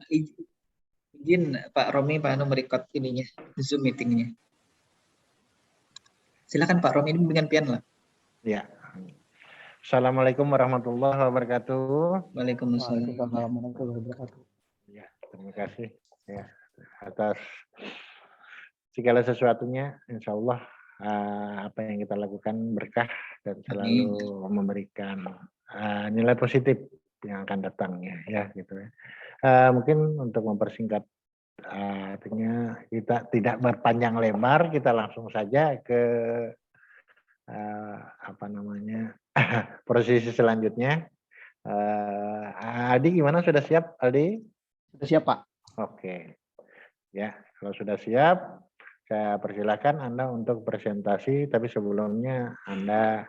izin Pak Romi, Pak Anu merecord ininya, Zoom meetingnya. Silakan Pak Romi, ini dengan pian lah. Ya. Assalamualaikum warahmatullahi wabarakatuh. Waalaikumsalam. Warahmatullahi wabarakatuh. Ya, terima kasih ya atas segala sesuatunya. Insya Allah apa yang kita lakukan berkah dan selalu memberikan nilai positif yang akan datang ya gitu ya. Mungkin untuk mempersingkat artinya kita tidak berpanjang lebar, kita langsung saja ke apa namanya prosesi selanjutnya. Aldi gimana, sudah siap Aldi? Sudah siap Pak. Oke ya, kalau sudah siap saya persilakan Anda untuk presentasi, tapi sebelumnya Anda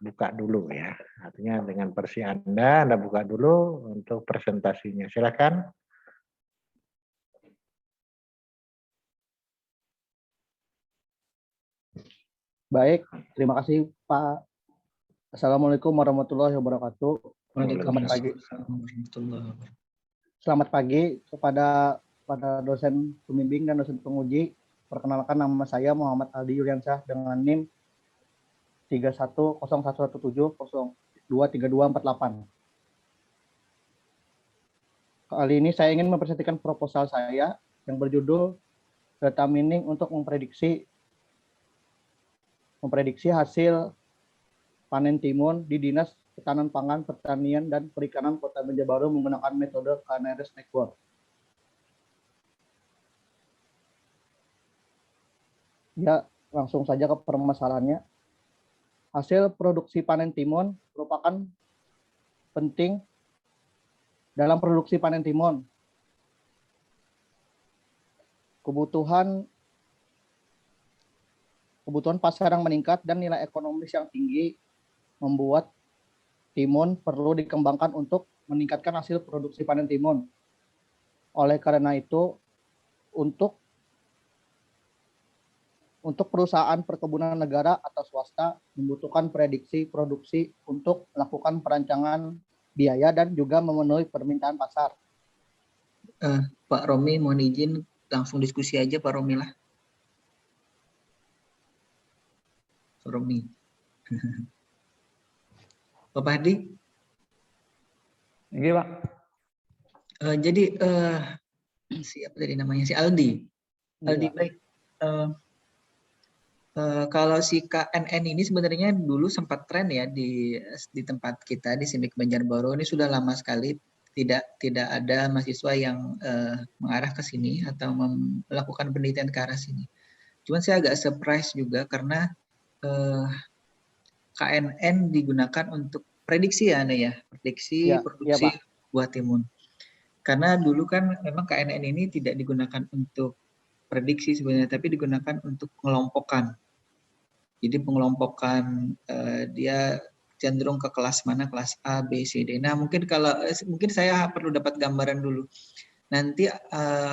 buka dulu ya, artinya dengan versi Anda buka dulu untuk presentasinya, silakan. Baik, terima kasih Pak. Assalamualaikum warahmatullahi wabarakatuh. Selamat pagi. Selamat pagi kepada dosen pembimbing dan dosen penguji. Perkenalkan, nama saya Muhammad Aldi Yuliansyah dengan NIM 310117023248. Kali ini saya ingin mempresentasikan proposal saya yang berjudul Data Mining untuk memprediksi hasil panen timun di Dinas Ketahanan Pangan, Pertanian, dan Perikanan Kota Banjarbaru menggunakan metode KNRS Network. Ya, langsung saja ke permasalahannya. Hasil produksi panen timun merupakan penting dalam produksi panen timun. Kebutuhan pasar yang meningkat dan nilai ekonomis yang tinggi membuat timun perlu dikembangkan untuk meningkatkan hasil produksi panen timun. Oleh karena itu, untuk perusahaan perkebunan negara atau swasta membutuhkan prediksi produksi untuk melakukan perancangan biaya dan juga memenuhi permintaan pasar. Pak Romi, mohon izin langsung diskusi aja Pak Romi lah. Pak Romi. Pak Hadi. Iya Pak. Jadi siapa tadi namanya, si Aldi. Aldi, baik. Kalau si KNN ini sebenarnya dulu sempat tren ya di tempat kita di SIMIK Banjarbaru. Ini sudah lama sekali tidak ada mahasiswa yang mengarah ke sini atau melakukan penelitian ke arah sini. Cuman saya agak surprise juga karena KNN digunakan untuk prediksi prediksi produksi buah timun. Karena dulu kan memang KNN ini tidak digunakan untuk prediksi sebenarnya, tapi digunakan untuk pengelompokan. Jadi pengelompokan dia cenderung ke kelas mana, kelas A, B, C, D. Nah mungkin saya perlu dapat gambaran dulu. Nanti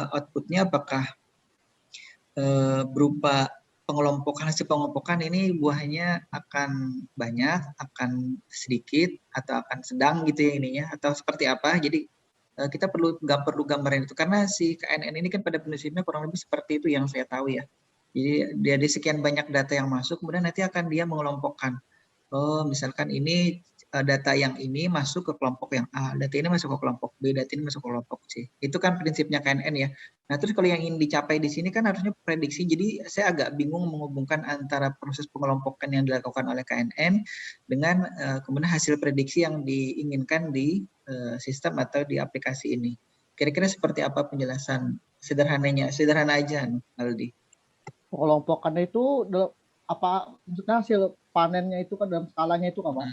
outputnya apakah berupa hasil pengelompokan ini buahnya akan banyak, akan sedikit, atau akan sedang gitu ya ininya, atau seperti apa. Jadi kita perlu gambaran itu karena si KNN ini kan pada prinsipnya kurang lebih seperti itu yang saya tahu ya. Jadi dari sekian banyak data yang masuk, kemudian nanti akan dia mengelompokkan. Oh, misalkan ini data yang ini masuk ke kelompok yang A, data ini masuk ke kelompok B, data ini masuk ke kelompok C. Itu kan prinsipnya KNN ya. Nah, terus kalau yang ingin dicapai di sini kan harusnya prediksi. Jadi saya agak bingung menghubungkan antara proses pengelompokan yang dilakukan oleh KNN dengan kemudian hasil prediksi yang diinginkan di sistem atau di aplikasi ini. Kira-kira seperti apa penjelasan sederhana aja, Aldi? Pengelompokan itu apa maksudnya hasil panennya itu kan dalam skalanya itu apa?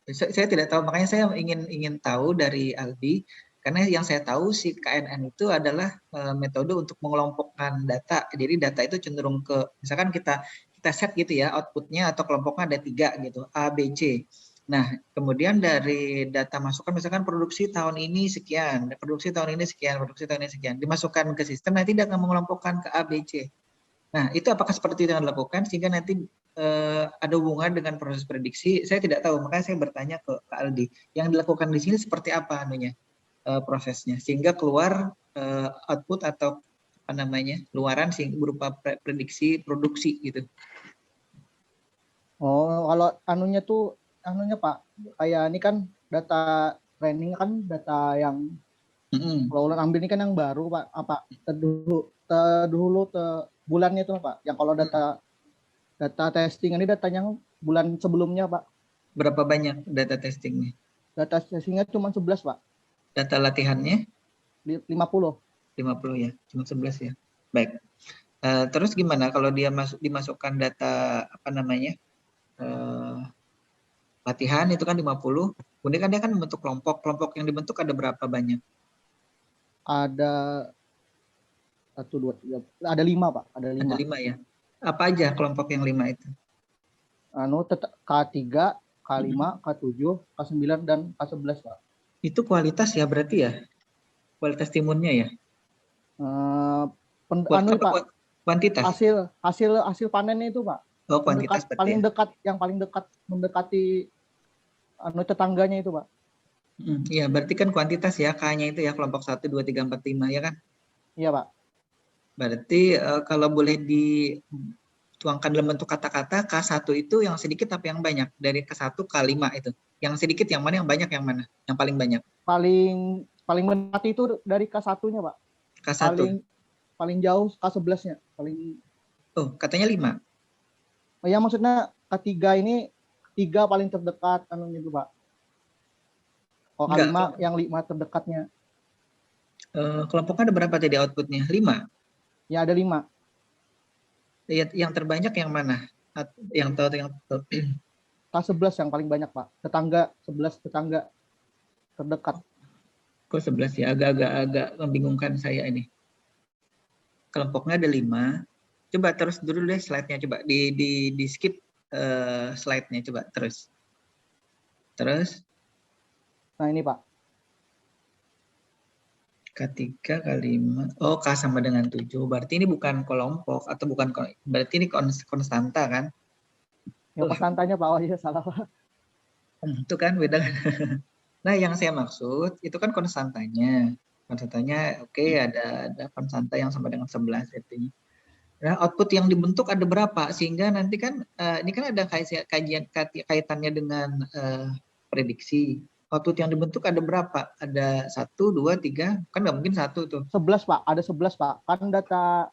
Saya tidak tahu, makanya saya ingin tahu dari Aldi, karena yang saya tahu si KNN itu adalah metode untuk mengelompokkan data. Jadi data itu cenderung ke, misalkan kita set gitu ya, outputnya atau kelompoknya ada 3 gitu, A, B, C. Nah, kemudian dari data masukan, misalkan produksi tahun ini sekian, produksi tahun ini sekian, produksi tahun ini sekian, dimasukkan ke sistem, nanti dia akan mengelompokkan ke A, B, C. Nah, itu apakah seperti itu yang dilakukan sehingga nanti ada hubungan dengan proses prediksi? Saya tidak tahu, makanya saya bertanya ke Aldi. Yang dilakukan di sini seperti apa anunya? prosesnya sehingga keluar output atau apa namanya luaran sehingga berupa prediksi produksi gitu. Oh, kalau anunya Pak, kayak ini kan data training kan data yang kalau ulang ambil ini kan yang baru Pak, apa terdahulu bulannya itu Pak. Yang kalau data testing ini datanya bulan sebelumnya Pak. Berapa banyak data testingnya? Data testingnya cuma 11 Pak. Data latihannya? 50. 50 ya, cuma 11 ya. Baik. Terus gimana kalau dia dimasukkan data apa namanya latihan itu kan 50, kemudian kan dia kan membentuk kelompok yang dibentuk ada berapa banyak? Ada 1, 2, 3, ada 5 Pak, ada 5. Ada 5 ya. Apa aja kelompok yang 5 itu? K3, K5, K7, K9 dan K11 Pak. Itu kualitas ya berarti ya? Kualitas timunnya ya? Pak, kuantitas? Hasil panennya itu Pak. Oh, kuantitas paling dekat yang paling dekat mendekati tetangganya itu Pak. Iya, berarti kan kuantitas ya, K-nya itu ya kelompok 1, 2, 3, 4, 5 ya kan? Iya Pak. Berarti kalau boleh dituangkan dalam bentuk kata-kata, K1 itu yang sedikit apa yang banyak? Dari K1 ke K5 itu. Yang sedikit yang mana, yang banyak yang mana? Yang paling banyak? Paling mendekati itu dari K1-nya Pak. K1. Paling jauh K11-nya. Oh, katanya 5. Oh ya, maksudnya K3 ini 3 paling terdekat anunya itu Pak. Oh, K5 yang 5 terdekatnya. Kelompoknya ada berapa tadi outputnya? 5? Ya, ada 5. Yang terbanyak yang mana? Yang tahu K11 yang paling banyak Pak. 11 tetangga terdekat. Kok 11 ya? Agak membingungkan saya ini. Kelompoknya ada 5. Coba terus dulu deh slide-nya, coba di skip slide-nya, coba terus. Nah ini Pak. K3, K5. Oh, K sama dengan 7. Berarti ini bukan kelompok atau berarti ini konstanta kan? Ya, konstantanya Pak. Oh iya, salah Pak. Itu kan beda kan? Nah, yang saya maksud itu kan konstantanya. Konstantanya oke, ada konstanta yang sama dengan 11 artinya. Nah, output yang dibentuk ada berapa? Sehingga nanti kan ini kan ada kaitannya dengan prediksi. Output yang dibentuk ada berapa? Ada 1, 2, 3, kan nggak mungkin 1 tuh. 11 Pak, ada 11 Pak. Kan data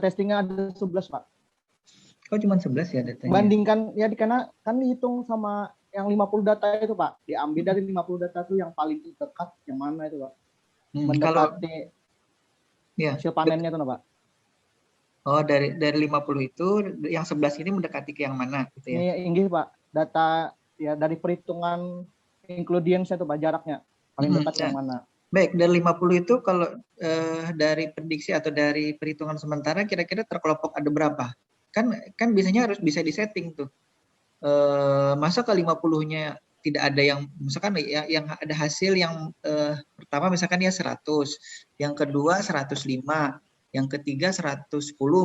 testingnya ada 11 Pak. Kok cuma 11 ya datanya? Bandingkan ya karena kan dihitung sama yang 50 data itu Pak. Diambil dari 50 data itu yang paling dekat yang mana itu Pak? Mendekati hasil panennya itu Pak. Oh, dari 50 itu yang 11 ini mendekati ke yang mana gitu ya? Ini Pak, data ya dari perhitungan includience itu Pak, jaraknya paling dekat yang mana? Baik, dari 50 itu kalau dari prediksi atau dari perhitungan sementara kira-kira terkelompok ada berapa? Kan biasanya harus bisa disetting tuh. Masa ke 50-nya tidak ada yang misalkan yang ada hasil yang pertama misalkan ya 100, yang kedua 105, yang ketiga 110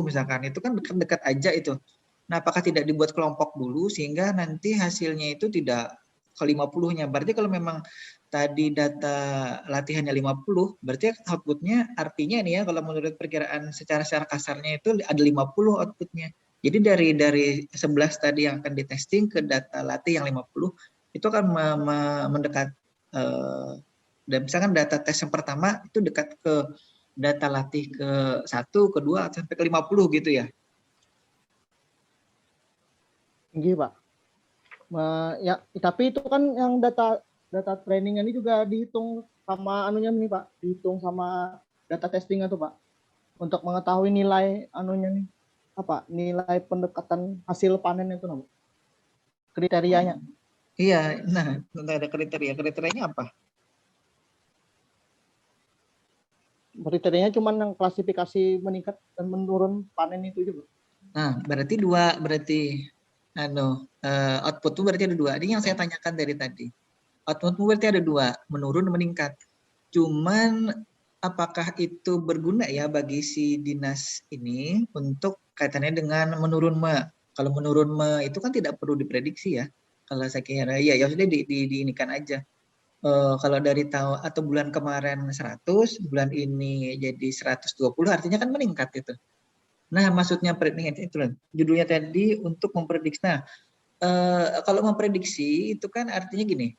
misalkan, itu kan dekat-dekat aja itu. Nah, apakah tidak dibuat kelompok dulu sehingga nanti hasilnya itu tidak ke 50-nya? Berarti kalau memang tadi data latihannya 50, berarti outputnya artinya nih ya kalau menurut perkiraan secara kasarnya itu ada 50 outputnya. Jadi dari 11 tadi yang akan ditesting ke data latih yang 50, itu akan mendekat, dan misalkan data tes yang pertama itu dekat ke data latih ke 1, ke 2, sampai ke 50 gitu ya? Tinggi Pak. Ya, tapi itu kan yang data training ini juga dihitung sama anunya nih Pak, dihitung sama data testingnya tuh Pak, untuk mengetahui nilai anunya nih, apa nilai pendekatan hasil panen itu Pak, kriterianya. Iya, nah ada kriterianya apa? Kriterianya cuma yang klasifikasi meningkat dan menurun panen itu juga. Nah, berarti output itu berarti ada 2. Ini yang saya tanyakan dari tadi. Output itu berarti ada 2, menurun meningkat. Cuman apakah itu berguna ya bagi si dinas ini untuk kaitannya dengan menurun Kalau menurun itu kan tidak perlu diprediksi ya. Kalau saya kira ya sudah diinikan aja. kalau dari tahun atau bulan kemarin 100, bulan ini jadi 120, artinya kan meningkat itu. Nah, maksudnya prediksi itu judulnya tadi untuk memprediksi. Nah, kalau memprediksi itu kan artinya gini.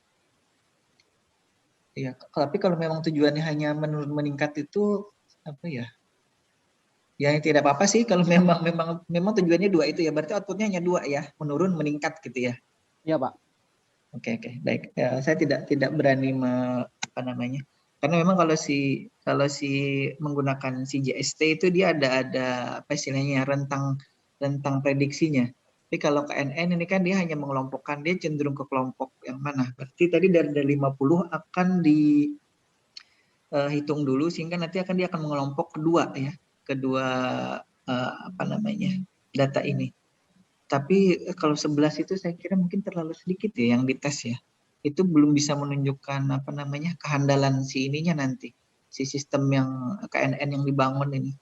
Ya, tapi kalau memang tujuannya hanya meningkat itu apa ya? Ya tidak apa-apa sih kalau memang tujuannya dua itu ya. Berarti outputnya hanya dua ya, menurun meningkat gitu ya. Iya, Pak. Oke, baik. Ya, saya tidak berani apa namanya. Karena memang kalau si menggunakan si JST itu dia ada apa istilahnya rentang prediksinya. Tapi kalau KNN ini kan dia hanya mengelompokkan, dia cenderung ke kelompok yang mana. Berarti tadi dari 50 akan dihitung dulu sehingga nanti dia akan mengelompok kedua apa namanya data ini. Tapi kalau 11 itu saya kira mungkin terlalu sedikit ya yang dites ya. Itu belum bisa menunjukkan apa namanya kehandalan si ininya nanti, si sistem yang KNN yang dibangun ini.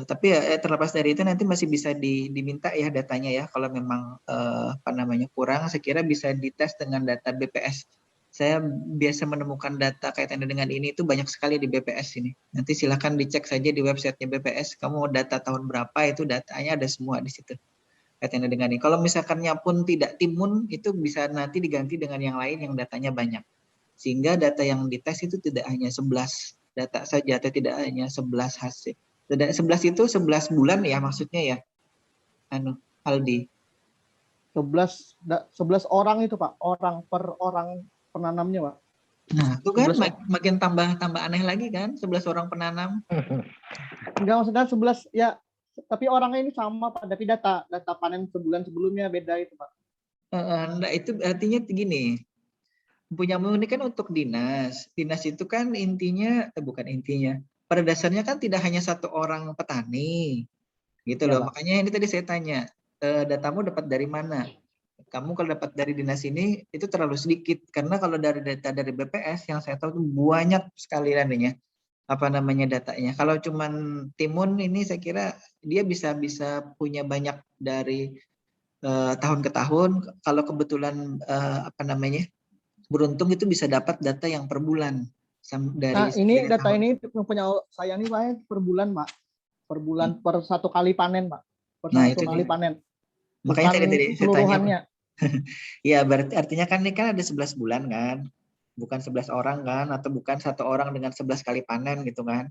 Tapi ya terlepas dari itu nanti masih bisa diminta ya datanya ya. Kalau memang apa namanya kurang, saya kira bisa dites dengan data BPS. Saya biasa menemukan data kaitannya dengan ini itu banyak sekali di BPS ini. Nanti silakan dicek saja di websitenya BPS. Kamu data tahun berapa itu datanya ada semua di situ kaitannya dengan ini. Kalau misalkannya pun tidak timun itu bisa nanti diganti dengan yang lain yang datanya banyak. Sehingga data yang dites itu tidak hanya 11 data saja atau tidak hanya 11 hasil. 11 itu 11 bulan ya maksudnya ya. Aldi. 11 orang itu, Pak. Orang per orang penanamnya, Pak. Nah, itu kan makin tambah aneh lagi kan, 11 orang penanam. Enggak, maksudnya 11 ya, tapi orangnya ini sama, Pak, tapi data panen sebulan sebelumnya beda itu, Pak. Nah, itu artinya gini. Punyamu ini kan untuk dinas. Dinas itu kan intinya bukan intinya. Pada dasarnya kan tidak hanya satu orang petani. Gitu Ya, loh. Pak. Makanya ini tadi saya tanya, datamu dapat dari mana? Kamu kalau dapat dari dinas ini itu terlalu sedikit karena kalau dari data dari BPS yang saya tahu itu banyak sekali ya apa namanya datanya. Kalau cuman timun ini saya kira dia bisa punya banyak dari tahun ke tahun. Kalau kebetulan apa namanya beruntung itu bisa dapat data yang per bulan Nah, ini data tahun. ini punya saya ini Pak per bulan, Pak. Per bulan per satu kali panen, Pak. Per Nah, satu itu kali panen. makanya Bukan tadi saya tanya. seluruhannya. Ya, berarti artinya kan ini kan ada 11 bulan kan. Bukan 11 orang kan atau bukan satu orang dengan 11 kali panen gitu kan.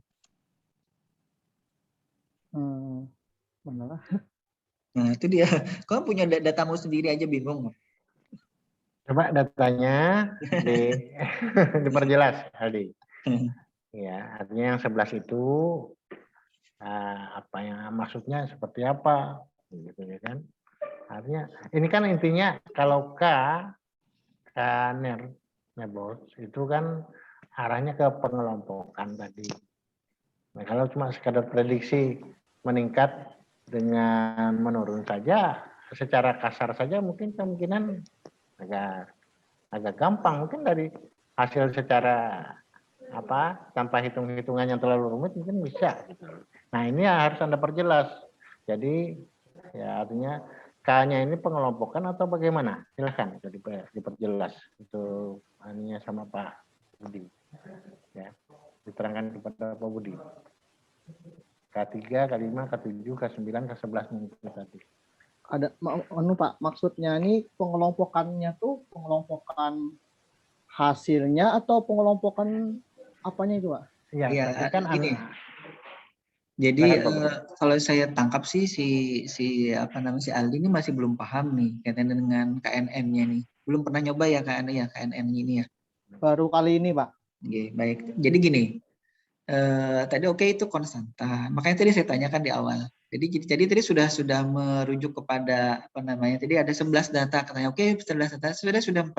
Benar. Nah, itu dia. Kamu punya datamu sendiri aja bingung. Coba datanya diperjelas, Aldi. Ya, artinya yang 11 itu apa yang maksudnya seperti apa, gitu ya kan? Artinya ini kan intinya kalau nebos itu kan arahnya ke pengelompokan tadi. Nah, kalau cuma sekadar prediksi meningkat dengan menurun saja, secara kasar saja mungkin kemungkinan agak gampang, mungkin dari hasil secara tanpa hitung-hitungan yang terlalu rumit mungkin bisa. Nah, ini harus Anda perjelas. Jadi ya artinya K-nya ini pengelompokan atau bagaimana? Silahkan itu diperjelas itu aninya sama Pak Budi. Ya, diterangkan kepada Pak Budi. K3, K5, K7, K9, K11 mungkin tadi. Ada Pak, maksudnya ini pengelompokannya tuh pengelompokan hasilnya atau pengelompokan apanya itu, Pak? Iya, kan ini. Jadi kalau saya tangkap sih si Aldi ini masih belum paham nih kaitannya dengan KNN-nya nih. Belum pernah nyoba ya KNN ini ya. Baru kali ini, Pak. Oke, baik. Jadi gini. Tadi itu konstanta. Makanya tadi saya tanyakan di awal. Jadi tadi sudah merujuk kepada apa namanya? Tadi ada 11 data katanya. 11 data sudah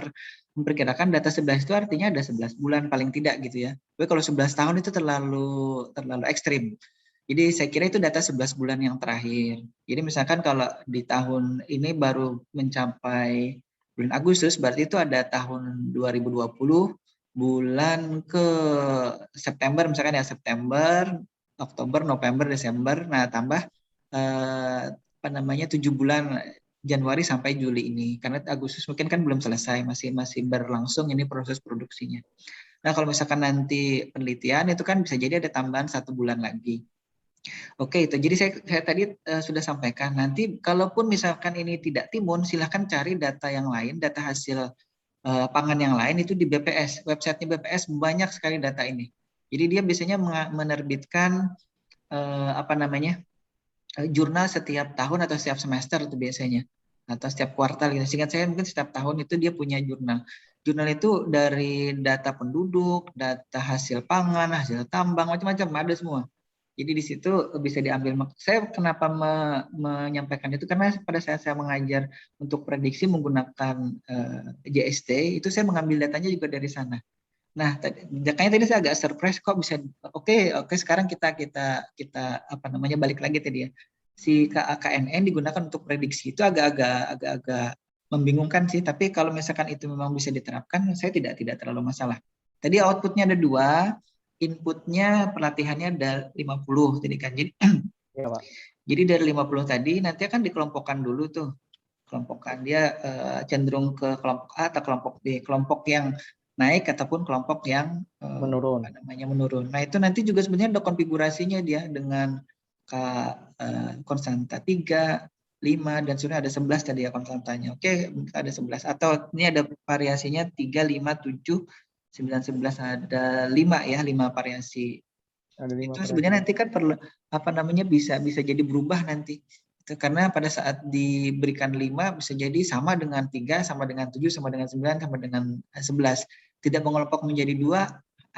memperkirakan data 11 itu artinya ada 11 bulan paling tidak gitu ya. Tapi kalau 11 tahun itu terlalu ekstrim. Jadi saya kira itu data 11 bulan yang terakhir. Jadi misalkan kalau di tahun ini baru mencapai bulan Agustus, berarti itu ada tahun 2020 bulan ke September misalkan ya, September, Oktober, November, Desember. Nah, tambah 7 bulan Januari sampai Juli ini, karena Agustus mungkin kan belum selesai, masih berlangsung ini proses produksinya. Nah, kalau misalkan nanti penelitian itu kan bisa jadi ada tambahan 1 bulan lagi. Oke, itu. Jadi saya tadi sudah sampaikan, nanti kalaupun misalkan ini tidak timun, silahkan cari data yang lain, data hasil pangan yang lain itu di BPS. Websitenya BPS banyak sekali data ini. Jadi dia biasanya menerbitkan jurnal setiap tahun atau setiap semester itu biasanya, atau setiap kuartal gitu. Seingat saya mungkin setiap tahun itu dia punya jurnal. Jurnal itu dari data penduduk, data hasil pangan, hasil tambang, macam-macam ada semua. Jadi di situ bisa diambil. Saya kenapa menyampaikan itu karena pada saat saya mengajar untuk prediksi menggunakan JST itu saya mengambil datanya juga dari sana. Nah, makanya tadi saya agak surprise kok bisa oke sekarang kita balik lagi tadi ya. Si KNN digunakan untuk prediksi itu agak membingungkan sih, tapi kalau misalkan itu memang bisa diterapkan saya tidak terlalu masalah. Tadi outputnya ada 2, inputnya pelatihannya ada 50 tadi kan. Jadi Ya, Pak. Jadi dari 50 tadi nanti akan dikelompokkan dulu tuh. Kelompokan dia cenderung ke kelompok A atau kelompok B, kelompok yang naik ataupun kelompok yang menurun. Nah, itu nanti juga sebenarnya ada konfigurasinya dia dengan konstanta 3, 5 dan sudah ada 11 tadi ya konstantanya. Oke, ada 11 atau ini ada variasinya 3, 5, 7, 9, 11 ada 5 ya, 5 variasi. Itu sebenarnya nanti kan perlu bisa jadi berubah nanti. Itu karena pada saat diberikan 5 bisa jadi sama dengan 3, sama dengan 7, sama dengan 9, sama dengan 11. Tidak mengelompok menjadi 2,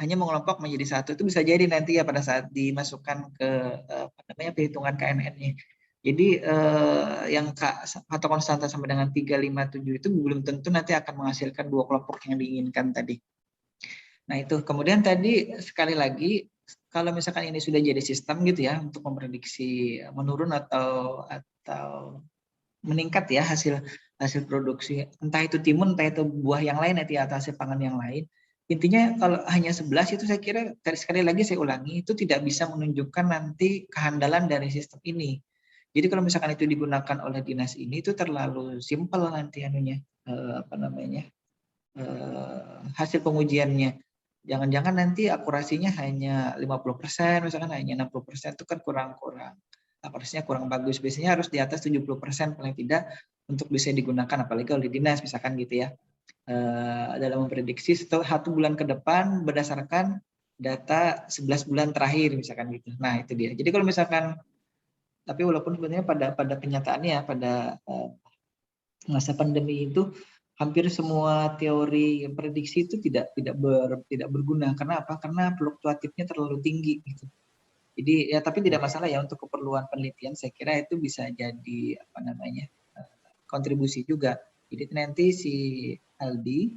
hanya mengelompok menjadi 1. Itu bisa jadi nanti ya pada saat dimasukkan ke perhitungan KNN-nya. Jadi yang atau konstanta sama dengan 3, 5, 7 itu belum tentu nanti akan menghasilkan 2 kelompok yang diinginkan tadi. Nah, itu. Kemudian tadi sekali lagi kalau misalkan ini sudah jadi sistem gitu ya untuk memprediksi menurun atau meningkat ya hasil produksi, entah itu timun, entah itu buah yang lain nanti atau hasil pangan yang lain. Intinya kalau hanya 11 itu saya kira sekali lagi saya ulangi itu tidak bisa menunjukkan nanti kehandalan dari sistem ini. Jadi kalau misalkan itu digunakan oleh dinas ini itu terlalu simpel nanti hasil pengujiannya. Jangan-jangan nanti akurasinya hanya 50%, misalkan hanya 60%, itu kan kurang akurasinya kurang bagus. Biasanya harus di atas 70% paling tidak untuk bisa digunakan, apalagi kalau di dinas misalkan gitu ya. Dalam memprediksi setelah 1 bulan ke depan berdasarkan data 11 bulan terakhir misalkan gitu. Nah, itu dia. Jadi kalau misalkan, tapi walaupun sebenarnya pada kenyataannya pada masa pandemi itu hampir semua teori prediksi itu tidak berguna. Karena apa? Karena fluktuatifnya terlalu tinggi gitu. Jadi ya tapi tidak masalah ya untuk keperluan penelitian saya kira itu bisa jadi kontribusi juga. Jadi nanti si Aldi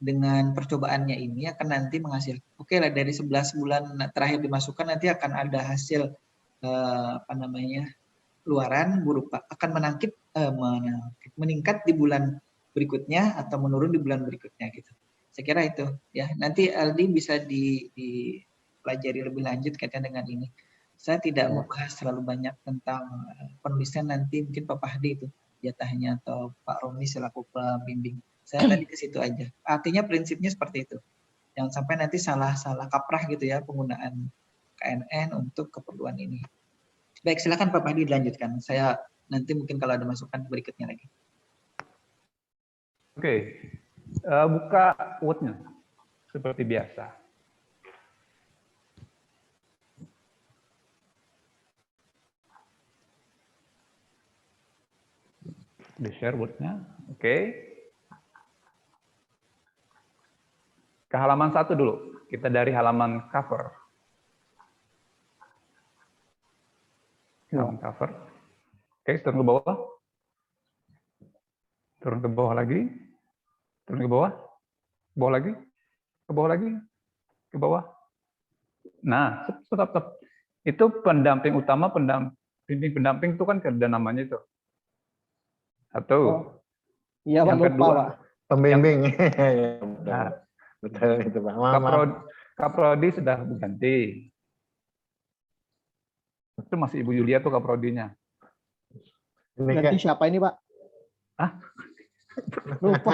dengan percobaannya ini akan nanti menghasilkan oke lah dari 11 bulan terakhir dimasukkan nanti akan ada hasil luaran berupa akan meningkat di bulan berikutnya atau menurun di bulan berikutnya gitu. Saya kira itu ya. Nanti Aldi bisa dipelajari lebih lanjut kaitan dengan ini. Saya tidak membahas terlalu banyak tentang penulisan, nanti mungkin Pak Fahdi itu jatahnya atau Pak Romi selaku pembimbing. Saya tadi ke situ aja. Artinya prinsipnya seperti itu. Jangan sampai nanti salah kaprah gitu ya penggunaan KNN untuk keperluan ini. Baik, silakan Pak Fahdi dilanjutkan. Saya nanti mungkin kalau ada masukan berikutnya lagi. Oke, buka Word-nya seperti biasa. Di-share Word-nya, oke. Ke halaman 1 dulu, kita dari halaman cover. Halaman cover. Oke, turun ke bawah. Turun ke bawah lagi. Turun ke bawah. Ke bawah lagi. Ke bawah lagi. Ke bawah. Nah, stop. Itu pendamping utama, pendamping itu kan ada namanya itu. Satu. Iya, Pak, yang lupa, kedua, Pak. Pembimbing. Nah, betul itu Pak. Maaf. Kaprodi sudah berganti. Itu masih Ibu Yulia tuh Kaprodinya. Ganti siapa ini, Pak? Lupa.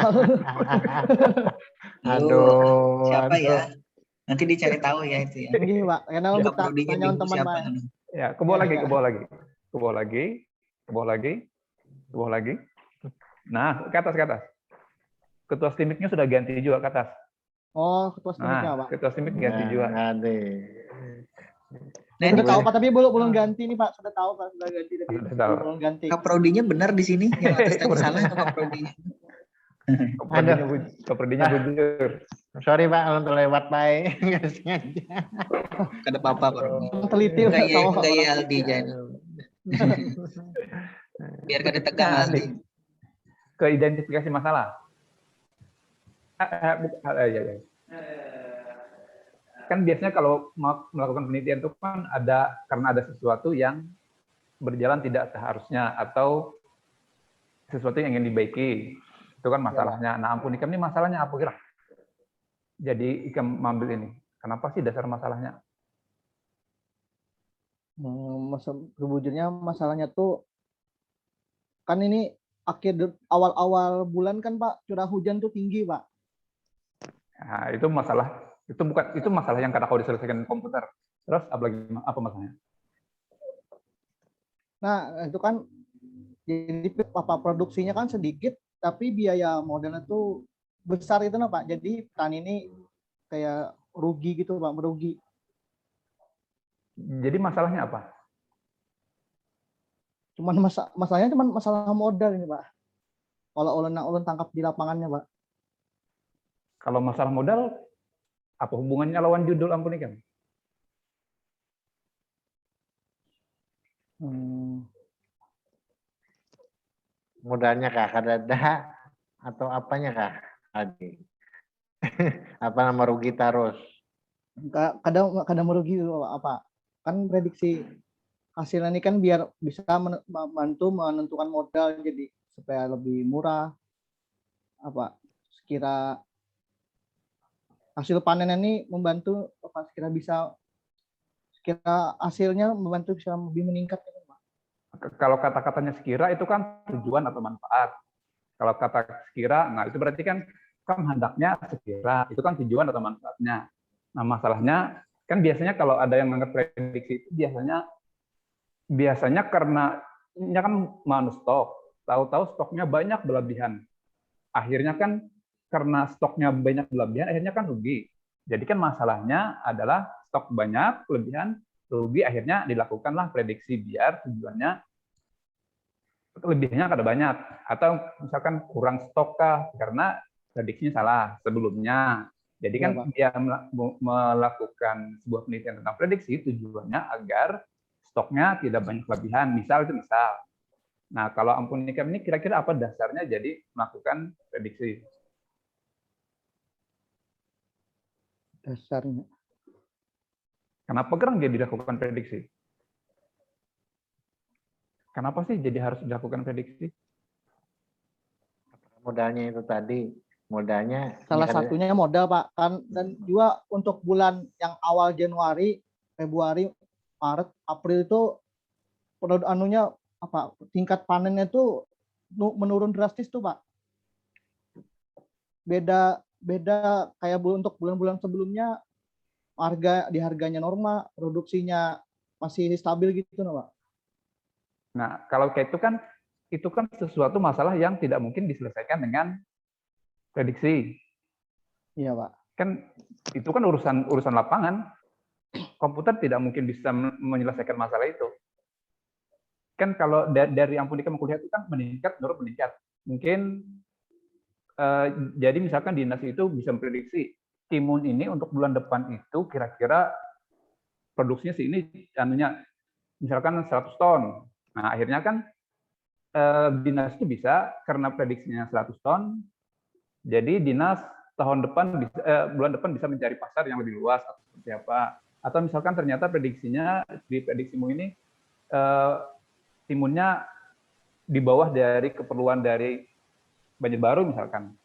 Aduh, Siapa aduh. ya? Nanti dicari tahu ya itu ya. Ini Pak, karena Kak untuk Prodinya tanya bingung teman siapa. Pak. Ya, ke bawah Ya, lagi, ya. ke bawah lagi. Ke bawah lagi, ke bawah lagi, ke bawah lagi. Nah, ke atas, ke atas. Ketua STIMIK-nya sudah ganti juga ke atas. Oh, ketua STIMIK-nya Nah, Pak. ketua STIMIK ganti juga. Ganti. Nah, Sudah itu tahu Pak, tapi belum ganti nih Pak. Sudah tahu Pak, sudah ganti tapi Sudah tahu. belum ganti. Kak Prodinya benar di sini, yang atas tadi salah itu Kak Prodinya. Keprodinya bujur. Sorry Pak, untuk lewat Pak. Nggak sengaja. Kada apa-apa Pak Rodi. Teliti Enggak ya, sama enggak ya orang. Aldi jadi. Biar kada tegang Nah, Aldi. ke identifikasi masalah. Ya. Kan biasanya kalau melakukan penelitian itu kan ada karena ada sesuatu yang berjalan tidak seharusnya atau sesuatu yang ingin dibaiki. Itu kan masalahnya. Nah, ampun Ikam ini masalahnya apa kira? Jadi Ikam ambil ini. Kenapa sih dasar masalahnya? Sebujurnya masalahnya tuh kan ini awal-awal bulan kan Pak, curah hujan tuh tinggi Pak. Nah, itu masalah. Itu masalah yang kau diselesaikan komputer. Terus apa masalahnya? Nah, itu kan jadi produksinya kan sedikit tapi biaya modalnya tuh besar itu nah Pak. Jadi petani ini kayak rugi gitu Pak, merugi. Jadi masalahnya apa? Masalahnya cuma masalah modal ini Pak. Kalau ulun tangkap di lapangannya Pak. Kalau masalah modal, apa hubungannya lawan judul ampun Ikam? Modalnya Kak, kadada atau apanya Kak? Adi. Apa nama rugi terus? Kadang merugi apa? Kan prediksi hasilnya ini kan biar bisa membantu menentukan modal jadi supaya lebih murah. Apa sekira hasil panen ini membantu apa sekira hasilnya membantu bisa lebih meningkat. Kalau kata-katanya sekira itu kan tujuan atau manfaat. Kalau kata sekira, nah itu berarti kan hendaknya sekira, itu kan tujuan atau manfaatnya. Nah masalahnya kan biasanya kalau ada yang menganggap prediksi itu biasanya karena kan mau stok, tahu-tahu stoknya banyak berlebihan. Akhirnya kan karena stoknya banyak berlebihan, akhirnya kan rugi. Jadi kan masalahnya adalah stok banyak, kelebihan, rugi, akhirnya dilakukanlah prediksi biar tujuannya lebihnya kada banyak. Atau misalkan kurang stok kah, karena prediksinya salah sebelumnya. Jadi kan dia melakukan sebuah penelitian tentang prediksi, tujuannya agar stoknya tidak banyak kelebihan. Misal. Nah, kalau ampun Ikam ini kira-kira apa dasarnya jadi melakukan prediksi? Dasarnya. Kenapa gerang dia dilakukan prediksi? Kenapa sih jadi harus dilakukan prediksi? Modalnya itu tadi, modalnya salah satunya modal Pak kan, dan juga untuk bulan yang awal Januari, Februari, Maret, April itu tingkat panennya itu menurun drastis tuh Pak. Beda kayak untuk bulan-bulan sebelumnya harganya normal, produksinya masih stabil gitu Pak. Nah, kalau kayak itu kan sesuatu masalah yang tidak mungkin diselesaikan dengan prediksi. Iya Pak. Kan itu kan urusan lapangan. Komputer tidak mungkin bisa menyelesaikan masalah itu. Kan kalau dari ampun Ikam kuliah itu kan meningkat. Mungkin jadi misalkan dinas itu bisa memprediksi timun ini untuk bulan depan itu kira-kira produksinya sih ini misalkan 100 ton. Nah, akhirnya kan dinas itu bisa karena prediksinya 100 ton. Jadi dinas bulan depan bisa mencari pasar yang lebih luas atau seperti apa. Atau misalkan ternyata prediksinya di prediksimu ini timunnya di bawah dari keperluan dari Banjarbaru misalkan.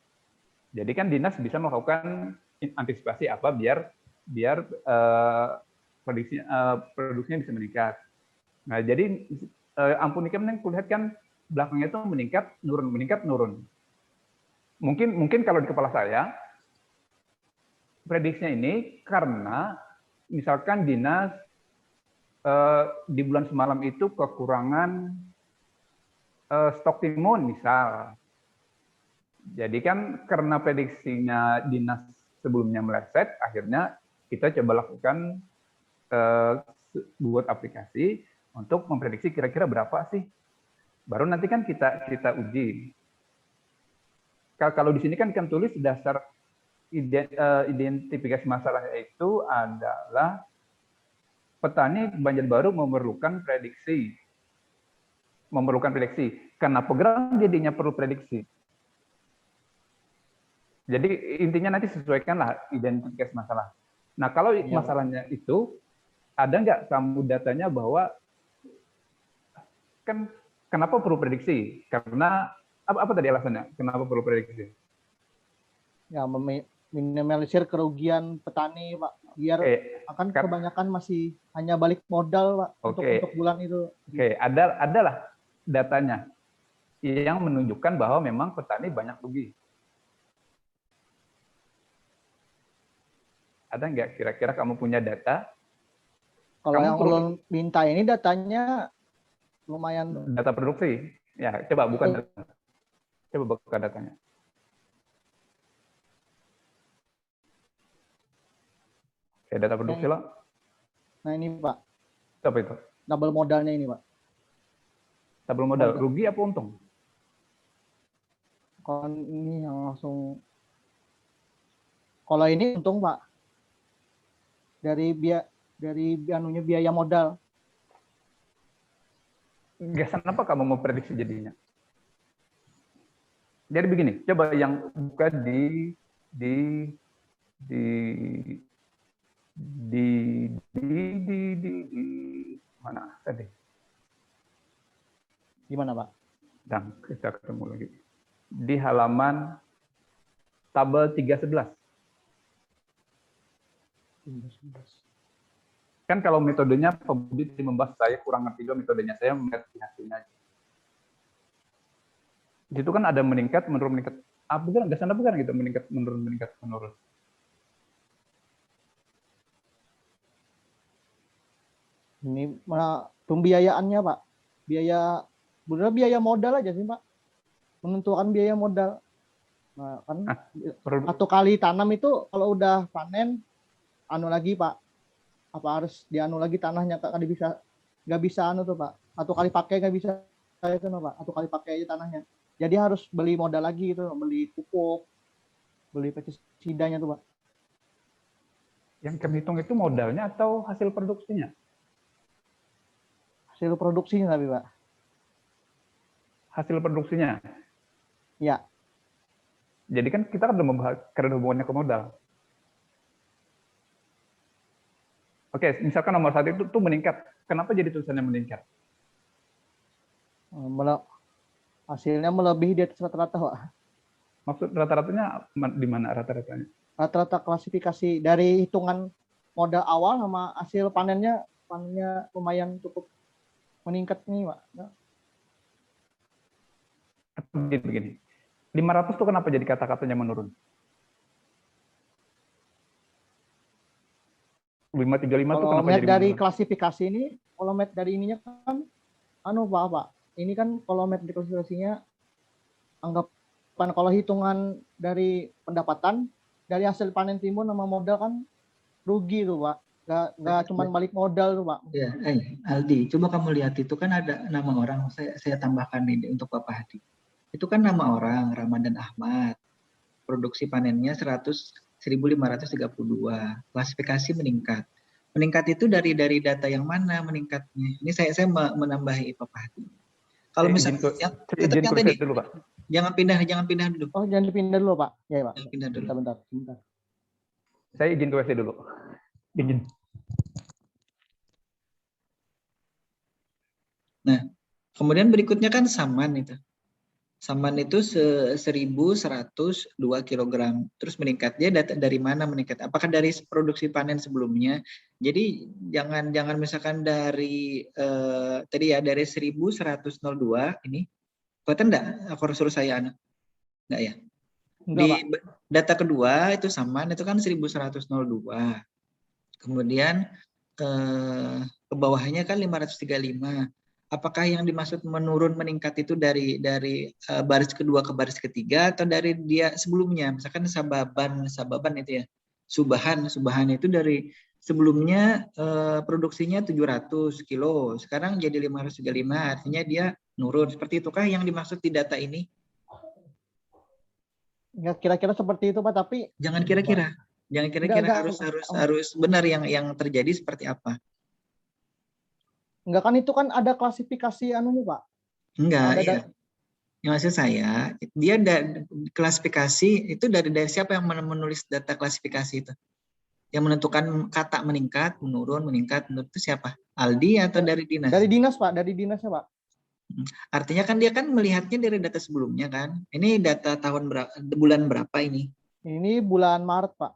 Jadi kan dinas bisa melakukan antisipasi apa biar produksinya bisa meningkat. Nah, jadi ampun Ikam yang kulihat kan belakangnya itu meningkat, nurun. Mungkin kalau di kepala saya, prediksinya ini karena misalkan dinas di bulan semalam itu kekurangan stok timun misal. Jadi kan karena prediksinya dinas sebelumnya meleset, akhirnya kita coba lakukan buat aplikasi untuk memprediksi kira-kira berapa sih. Baru nanti kan kita uji. Kalau di sini kan tulis dasar identifikasi masalahnya itu adalah petani Banjarbaru memerlukan prediksi. Kenapa geram jadinya perlu prediksi? Jadi intinya nanti sesuaikanlah identifikasi masalah. Nah kalau masalahnya itu, ada nggak kamu datanya bahwa kan kenapa perlu prediksi? Karena apa tadi alasannya? Kenapa perlu prediksi? Ya, minimalisir kerugian petani, Pak. Biar akan kebanyakan masih hanya balik modal, Pak, untuk bulan itu. Adalah datanya yang menunjukkan bahwa memang petani banyak rugi. Ada nggak kira-kira kamu punya data? Kalau yang ulun minta ini datanya lumayan. Data produksi. Ya, coba buka data. Coba buka datanya. Oke, data produksi lo. Nah ini Pak. Apa itu? Double modalnya ini Pak. Double modal. Rugi apa untung? Kalau ini yang langsung. Kalau ini untung Pak. Dari biaya modal. Gasan apa kamu mau prediksi jadinya? Jadi begini, coba yang buka di mana tadi? Gimana Pak? Dan kita ketemu lagi. Di halaman tabel 311. Kan kalau metodenya Pak Budi membahas, saya kurang ngerti juga metodenya, saya melihat hasilnya aja. Di situ kan ada meningkat, menurun, meningkat. Bukan, nggak sana bukan gitu, meningkat, menurun. Ini pembiayaannya Pak. Biaya modal aja sih Pak. Menentukan biaya modal. Nah, kan satu kali tanam itu kalau udah panen, anu lagi Pak, apa harus dianu lagi tanahnya, nggak bisa anu tuh Pak, satu kali pakai nggak bisa itu Pak, satu kali pakai aja tanahnya, jadi harus beli modal lagi itu, beli pupuk, beli pestisidanya tuh Pak. Yang kami hitung itu modalnya atau hasil produksinya? Hasil produksinya tapi Pak. Hasil produksinya? Ya. Jadi kan kita kan udah membahas karena hubungannya ke modal. Oke, misalkan nomor 1 itu tuh meningkat. Kenapa jadi tulisannya meningkat? Hasilnya melebihi di atas rata-rata, Pak. Maksud rata-ratanya di mana rata-ratanya? Rata-rata klasifikasi dari hitungan modal awal sama hasil panennya lumayan cukup meningkat nih, Pak. Begini. 500 tuh kenapa jadi kata-katanya menurun? 535 itu kenapa jadi dari menurun? Klasifikasi ini, kalau dari ininya kan Pak. Ini kan kalau dari klasifikasinya anggapan kalau hitungan dari pendapatan dari hasil panen timun sama modal kan rugi tuh Pak. Nggak cuma balik modal tuh Pak. Ya, Aldi, coba kamu lihat itu kan ada nama orang, saya tambahkan ini untuk Bapak Hadi. Itu kan nama orang, Ramadan Ahmad. Produksi panennya 1.532, klasifikasi meningkat. Meningkat itu dari data yang mana meningkatnya? Ini saya menambahi Pak Hadi. Kalau misalnya tetap yang tadi, dulu, Pak. Jangan pindah dulu. Oh, jangan dipindah dulu Pak. Ya Pak. Jangan pindah dulu. Bentar. Saya izin ke WC dulu. Izin. Nah, kemudian berikutnya kan saman itu. Saman itu 1.102 kg. Terus meningkat. Dia dari mana meningkat? Apakah dari produksi panen sebelumnya? Jadi jangan misalkan dari tadi ya dari 1.102 ini Kelihatan enggak? Aku harus suruh saya enggak ya? Enggak, Pak. Di data kedua itu sama, itu kan 1102. Kemudian ke bawahnya kan 535. Apakah yang dimaksud menurun meningkat itu dari baris kedua ke baris ketiga atau dari dia sebelumnya? Misalkan sababan itu ya. Subahan itu dari sebelumnya produksinya 700 kilo, sekarang jadi 535, artinya dia nurun. Seperti itukah yang dimaksud di data ini? Ya, kira-kira seperti itu, Pak, tapi Jangan kira-kira. Jangan kira-kira, harus benar yang terjadi seperti apa. Enggak, kan itu kan ada klasifikasi anunya, Pak. Enggak, Ada iya. Yang maksud saya, dia klasifikasi itu dari siapa yang menulis data klasifikasi itu? Yang menentukan kata meningkat, menurun itu siapa? Aldi atau dari dinas? Dari dinas, Pak, dari dinasnya, Pak. Artinya kan dia kan melihatnya dari data sebelumnya kan. Ini data tahun bulan berapa ini? Ini bulan Maret, Pak.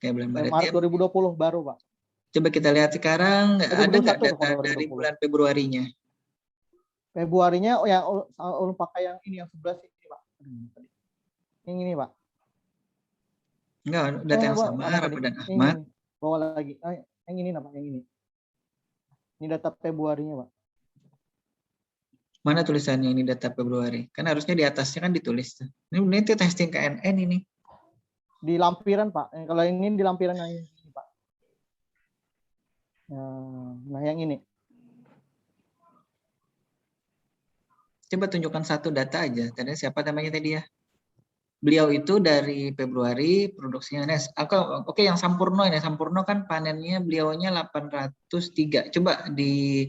Kayak bulan Maret. Maret 2020 baru, Pak. Coba kita lihat sekarang, ada nggak data dari 2020. bulan Februarinya? Februarinya yang ulun pakai yang ini, yang 11 ini, Pak. Yang ini, Pak. Enggak, data yang sama, Ramadan Ahmad. Bawa lagi. Yang ini, Pak, yang ini. Ini data Februarinya, Pak. Mana tulisannya ini data Februari? Kan harusnya di atasnya kan ditulis. Ini itu testing KNN ini. Di lampiran, Pak. Kalau ini di lampiran yang ini, Pak. Nah, yang ini. Coba tunjukkan satu data aja. Tadi siapa namanya tadi ya? Beliau itu dari Februari produksinya. Oke, yang Sampurno ini. Sampurno kan panennya beliaunya 803. Coba di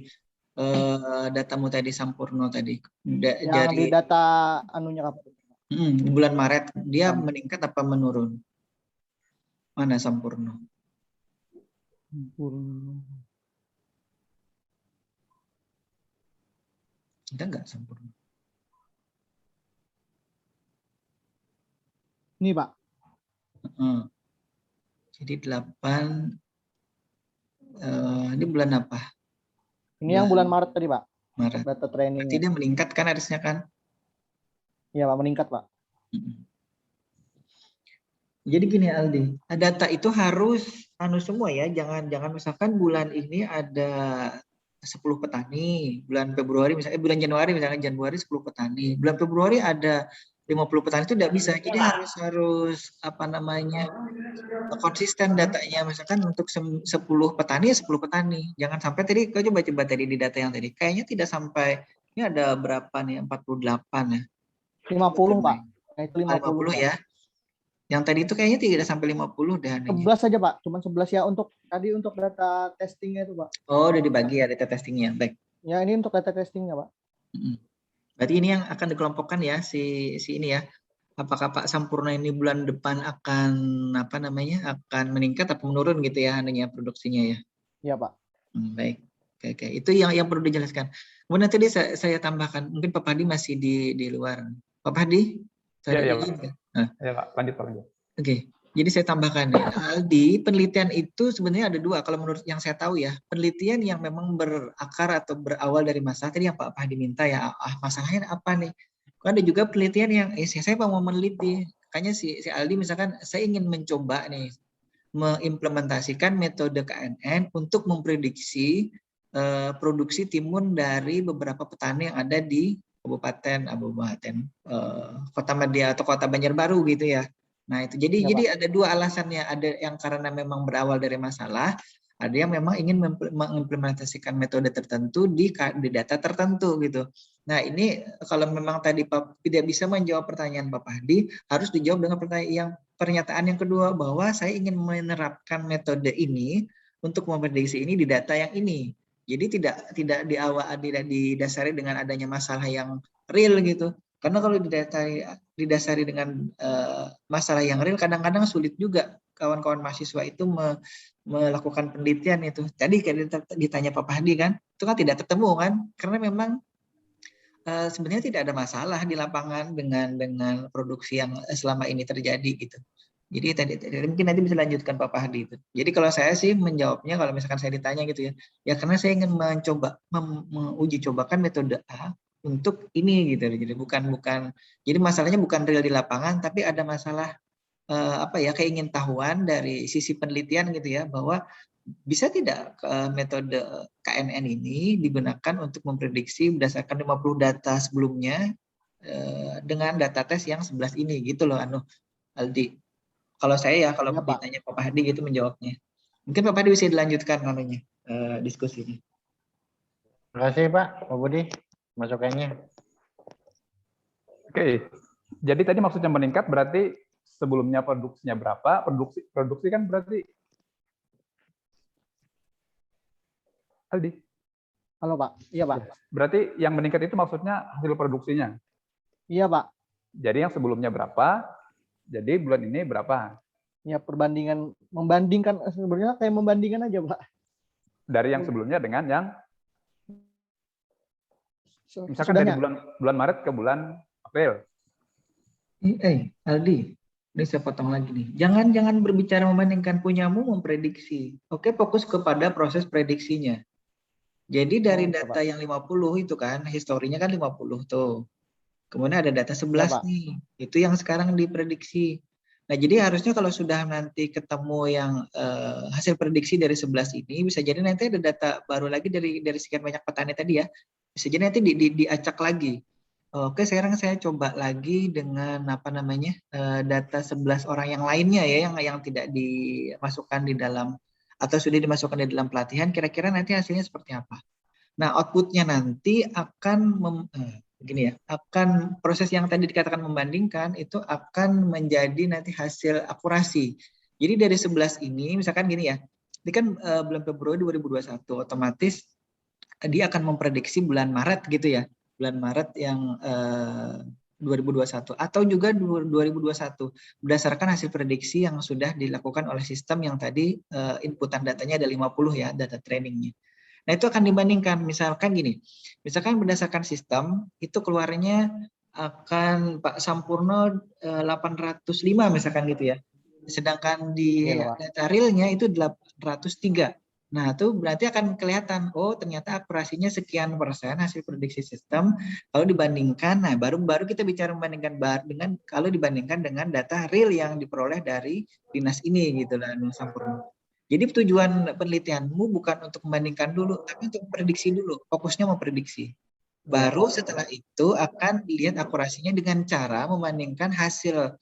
datamu tadi Sampurno tadi. Yang di data anunya apa? Di bulan Maret dia meningkat apa menurun? Mana Sampurno? Ada nggak Sampurno? Ini, Pak. Jadi 8 ini bulan apa? Ini yang bulan Maret tadi, Pak. Maret. Data training. Berarti dia meningkat kan harusnya kan? Iya, Pak, meningkat, Pak. Jadi gini Aldi, data itu harus semua ya, jangan misalkan bulan ini ada 10 petani, bulan Februari misalnya bulan Januari 10 petani, bulan Februari ada 50 petani, itu tidak bisa. Jadi harus konsisten datanya, misalkan untuk 10 petani ya 10 petani. Jangan sampai tadi kau coba tadi di data yang tadi kayaknya tidak sampai, ini ada berapa nih, 48 ya. 50, Pak. Itu 50 ya. Yang tadi itu kayaknya tidak sampai 50 dah. 11 saja, Pak. Cuma 11 ya untuk data testingnya itu, Pak. Oh, udah dibagi ya data testingnya. Baik. Ya, ini untuk data testingnya, Pak. Berarti ini yang akan dikelompokkan ya si ini ya. Apakah Pak Sampurno ini bulan depan akan akan meningkat atau menurun gitu ya produksinya ya? Iya, Pak. Baik. Oke. Itu yang perlu dijelaskan. Kemudian tadi saya tambahkan, mungkin Pak Hadi masih di luar. Pak Hadi? Iya, Pak. Ya, Pak. Lanjut. Oke. Jadi saya tambahkan ya, Aldi, penelitian itu sebenarnya ada dua. Kalau menurut yang saya tahu ya, penelitian yang memang berakar atau berawal dari masalah tadi yang Pak Hadi minta ya, masalahnya apa nih? Kan ada juga penelitian yang saya mau meneliti. Makanya si Aldi misalkan saya ingin mencoba nih mengimplementasikan metode KNN untuk memprediksi produksi timun dari beberapa petani yang ada di kabupaten Kota Madia atau Kota Banjarbaru gitu ya. Nah itu jadi ada dua alasannya, ada yang karena memang berawal dari masalah, ada yang memang ingin mengimplementasikan metode tertentu di data tertentu gitu. Nah ini kalau memang tadi Pak tidak bisa menjawab pertanyaan Pak Hadi, harus dijawab dengan pernyataan yang kedua bahwa saya ingin menerapkan metode ini untuk memprediksi ini di data yang ini. Jadi tidak didasari dengan adanya masalah yang real gitu. Karena kalau didasari dengan masalah yang real, kadang-kadang sulit juga kawan-kawan mahasiswa itu melakukan penelitian itu. Tadi kayak ditanya Pak Hadi kan, itu kan tidak ketemu kan, karena memang sebenarnya tidak ada masalah di lapangan dengan produksi yang selama ini terjadi gitu. Jadi tadi mungkin nanti bisa lanjutkan Pak Hadi itu. Jadi kalau saya sih menjawabnya, kalau misalkan saya ditanya gitu ya karena saya ingin mencoba menguji cobakan metode A untuk ini gitu. Jadi jadi masalahnya bukan real di lapangan, tapi ada masalah keingintahuan dari sisi penelitian gitu ya, bahwa bisa tidak metode KNN ini digunakan untuk memprediksi berdasarkan 50 data sebelumnya dengan data tes yang 11 ini gitu loh Aldi. Kalau saya ya, kalau Ya, Pak. ditanya Pak Hadi gitu menjawabnya. Mungkin Pak Hadi bisa dilanjutkan diskusinya. Terima kasih Pak Budi masukannya. Oke. Jadi tadi maksudnya meningkat berarti sebelumnya produksinya berapa? Produksi kan berarti Aldi. Halo Pak. Iya Pak. Berarti yang meningkat itu maksudnya hasil produksinya. Iya Pak. Jadi yang sebelumnya berapa? Jadi bulan ini berapa? Ya membandingkan sebenarnya kayak membandingkan aja Pak. Dari yang sebelumnya dengan yang misalkan dari bulan Maret ke bulan April. Aldi, ini saya potong lagi nih. Jangan berbicara membandingkan punyamu memprediksi. Oke, fokus kepada proses prediksinya. Jadi dari data yang 50 itu kan, historinya kan 50 tuh. Kemudian ada data 11 nih. Itu yang sekarang diprediksi. Nah, jadi harusnya kalau sudah nanti ketemu yang hasil prediksi dari 11 ini, bisa jadi nanti ada data baru lagi dari sekian banyak petani tadi ya. Bisa jadi nanti diacak lagi. Oke, sekarang saya coba lagi dengan data 11 orang yang lainnya ya, yang tidak dimasukkan di dalam atau sudah dimasukkan di dalam pelatihan, kira-kira nanti hasilnya seperti apa. Nah, outputnya nanti akan proses yang tadi dikatakan membandingkan itu akan menjadi nanti hasil akurasi. Jadi dari 11 ini, misalkan gini ya, ini kan bulan Februari 2021, otomatis dia akan memprediksi bulan Maret gitu ya, bulan Maret yang 2021 atau juga 2021 berdasarkan hasil prediksi yang sudah dilakukan oleh sistem yang tadi inputan datanya ada 50 ya, data trainingnya. Nah, itu akan dibandingkan, misalkan gini, misalkan berdasarkan sistem, itu keluarnya akan Pak Sampurno 805 misalkan gitu ya. Sedangkan di data realnya itu 803. Nah, itu berarti akan kelihatan, oh ternyata akurasinya sekian persen hasil prediksi sistem, kalau dibandingkan, nah baru kita bicara membandingkan dengan kalau dibandingkan dengan data real yang diperoleh dari dinas ini gitu lah, Sampurno. Jadi tujuan penelitianmu bukan untuk membandingkan dulu, tapi untuk prediksi dulu. Fokusnya mau prediksi. Baru setelah itu akan dilihat akurasinya dengan cara membandingkan hasil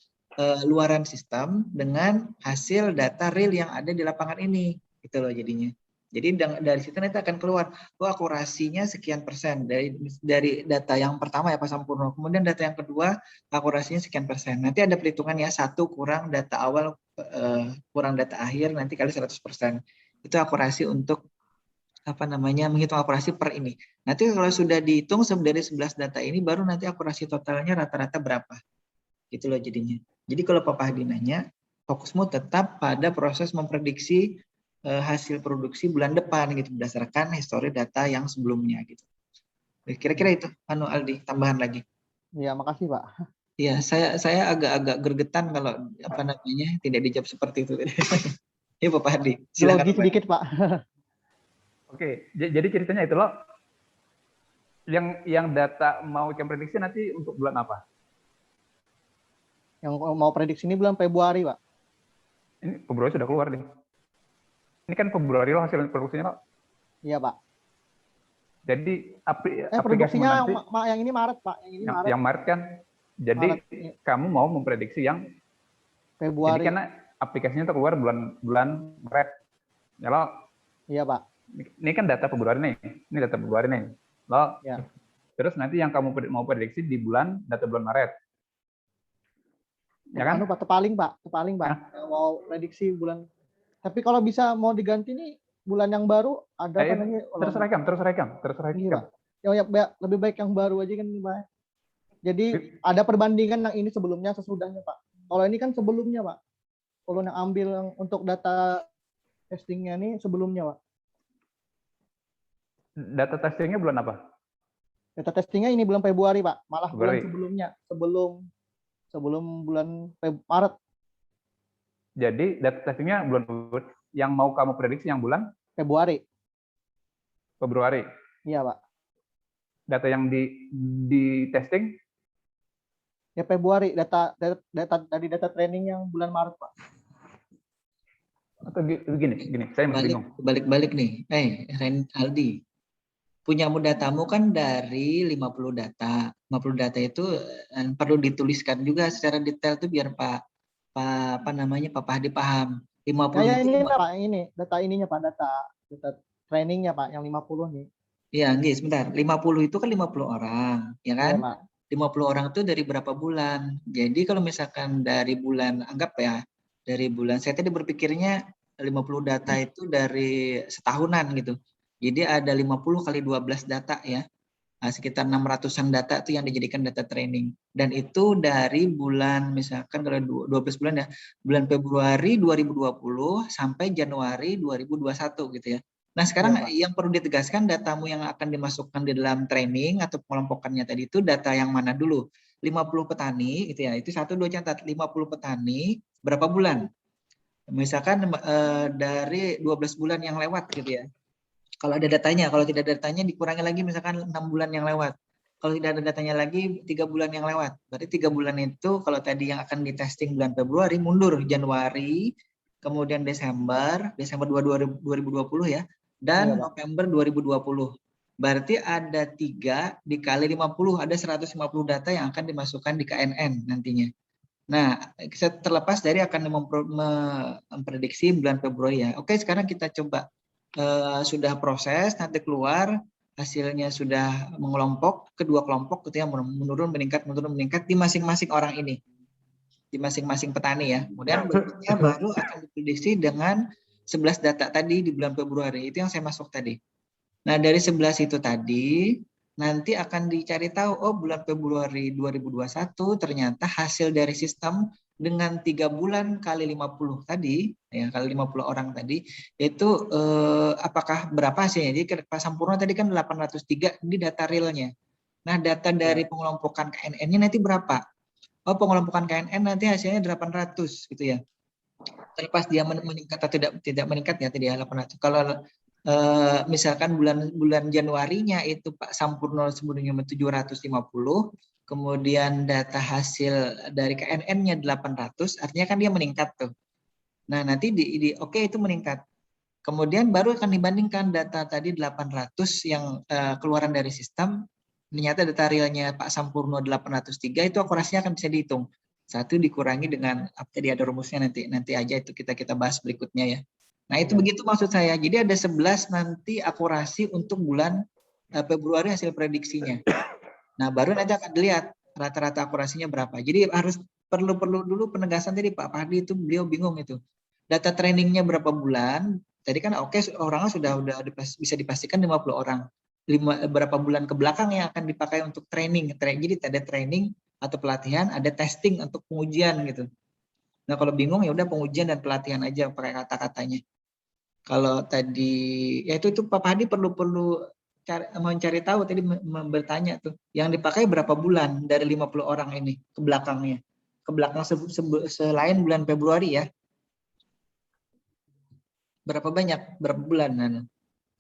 luaran sistem dengan hasil data real yang ada di lapangan ini. Gitu loh jadinya. Jadi dari situ nanti akan keluar, akurasinya sekian persen dari data yang pertama ya Pak Sampurno. Kemudian data yang kedua akurasinya sekian persen. Nanti ada perhitungan ya, 1 kurang data awal kurang data akhir nanti kali 100%. Itu akurasi untuk menghitung akurasi per ini. Nanti kalau sudah dihitung dari 11 data ini baru nanti akurasi totalnya rata-rata berapa. Gitu loh jadinya. Jadi kalau Pak Hadi nanya, fokusmu tetap pada proses memprediksi hasil produksi bulan depan gitu berdasarkan histori data yang sebelumnya gitu. Kira-kira itu Aldi, tambahan lagi. Iya, makasih Pak. Iya, saya agak-agak gergetan kalau tidak dijawab seperti itu. Ya Pak Hadi, silakan. Grogi sedikit Pak. Oke, jadi ceritanya itu loh. Yang data mau ikan prediksi nanti untuk bulan apa? Yang mau prediksi ini bulan Februari, Pak. Ini Februari sudah keluar nih. Ini kan Februari loh hasil produksinya loh. Iya, Pak. Jadi produksinya yang ini Maret, Pak. Yang Maret kan. Jadi Maret, ya. Kamu mau memprediksi yang Februari. Jadi karena aplikasinya itu keluar bulan Maret. Ya loh. Iya, Pak. Ini kan data Februari nih. Ini data Februari nih. Loh. Ya. Terus nanti yang kamu mau prediksi di data bulan Maret. Ya kan? Pak, tepaling, Pak. Mau prediksi bulan. Tapi kalau bisa mau diganti nih bulan yang baru ada apa namanya? Terserah. Iya, Pak. Ya, lebih baik yang baru aja kan nih, Pak. Jadi ada perbandingan yang ini sebelumnya sesudahnya, Pak. Kalau ini kan sebelumnya, Pak. Kalau yang ambil untuk data testingnya ini sebelumnya, Pak. Data testingnya bulan apa? Data testingnya ini bulan Februari, Pak. Malah Februari. Bulan sebelumnya, sebelum bulan Maret. Jadi data testingnya bulan yang mau kamu prediksi yang bulan Februari. Iya, Pak. data yang di testing? Ya Februari, data dari data training yang bulan Maret, Pak. Atau gini, saya masih bingung. Balik nih. Aldi. Punyamu datamu kan dari 50 data. 50 data itu perlu dituliskan juga secara detail tuh biar Pak Hadi paham. 50 Ya, itu ini Pak, ini data ininya Pak, data trainingnya Pak, yang 50 nih. Iya, sebentar. 50 itu kan 50 orang, ya kan? Iya, Pak. 50 orang itu dari berapa bulan? Jadi kalau misalkan dari bulan, anggap ya, dari bulan, saya tadi berpikirnya 50 data itu dari setahunan gitu. Jadi ada 50 kali 12 data ya. Nah, sekitar 600-an data itu yang dijadikan data training. Dan itu dari bulan, misalkan kalau 12 bulan ya, bulan Februari 2020 sampai Januari 2021 gitu ya. Nah, sekarang yang perlu ditegaskan datamu yang akan dimasukkan di dalam training atau pengelompokannya tadi itu data yang mana dulu? 50 petani gitu ya. Itu 1 2 catat, 50 petani berapa bulan? Misalkan dari 12 bulan yang lewat gitu ya. Kalau ada datanya, kalau tidak ada datanya dikurangi lagi misalkan 6 bulan yang lewat. Kalau tidak ada datanya lagi 3 bulan yang lewat. Berarti 3 bulan itu kalau tadi yang akan di testing bulan Februari mundur Januari, kemudian Desember 2020 ya, dan Iya, November 2020. Berarti ada 3 dikali 50, ada 150 data yang akan dimasukkan di KNN nantinya. Nah, terlepas dari akan memprediksi bulan Februari ya. Oke, sekarang kita coba sudah proses, nanti keluar hasilnya sudah mengelompok, kedua kelompok gitu ya, menurun meningkat di masing-masing orang ini, di masing-masing petani ya. Kemudian berikutnya baru akan diprediksi dengan 11 data tadi di bulan Februari, itu yang saya masuk tadi. Nah, dari 11 itu tadi nanti akan dicari tahu, oh bulan Februari 2021 ternyata hasil dari sistem dengan 3 bulan kali 50 tadi, ya kali 50 orang tadi, itu apakah berapa hasilnya? Jadi Pak Sampurno tadi kan 803 di data realnya. Nah, data dari pengelompokan KNN-nya nanti berapa? Oh, pengelompokan KNN nanti hasilnya 800 gitu ya. Terlepas dia meningkat atau tidak meningkat ya tadi ya 800. Kalau misalkan bulan Januarinya itu Pak Sampurno sebelumnya 750, kemudian data hasil dari KNN-nya 800, artinya kan dia meningkat tuh. Nah, nanti oke itu meningkat. Kemudian baru akan dibandingkan data tadi 800 yang keluaran dari sistem, ternyata data realnya Pak Sampurno 803 itu akurasinya akan bisa dihitung. 1 dikurangi dengan tadi ada rumusnya nanti aja itu kita bahas berikutnya ya. Nah, itu begitu maksud saya. Jadi ada 11 nanti akurasi untuk bulan Februari hasil prediksinya. Nah, baru nanti akan dilihat rata-rata akurasinya berapa. Jadi harus perlu dulu penegasan tadi Pak Hadi itu beliau bingung itu. Data trainingnya berapa bulan? Tadi kan oke, orangnya sudah bisa dipastikan 50 orang. Berapa bulan ke belakang yang akan dipakai untuk training. Jadi ada training atau pelatihan, ada testing untuk pengujian gitu. Nah, kalau bingung ya udah pengujian dan pelatihan aja pakai kata-katanya. Kalau tadi ya itu Pak Hadi perlu mencari tahu tadi bertanya tuh yang dipakai berapa bulan dari 50 orang ini ke belakangnya. Ke belakang selain bulan Februari ya. Berapa banyak? Berapa bulan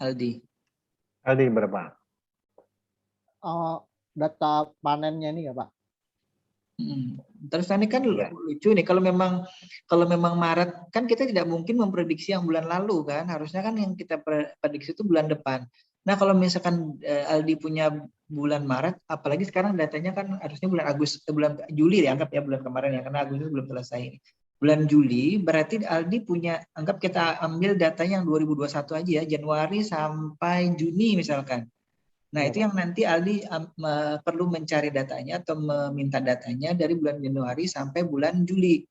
Aldi? Aldi berapa? Data panennya ini ya Pak. Terus ini kan lucu nih kalau memang Maret kan kita tidak mungkin memprediksi yang bulan lalu kan, harusnya kan yang kita prediksi itu bulan depan. Nah, kalau misalkan Aldi punya bulan Maret, apalagi sekarang datanya kan harusnya bulan Juli ya, anggap ya bulan kemarin ya, karena Agustus belum selesai. Bulan Juli berarti Aldi punya, anggap kita ambil datanya yang 2021 aja ya, Januari sampai Juni misalkan. Nah, itu yang nanti Aldi perlu mencari datanya atau meminta datanya dari bulan Januari sampai bulan Juli.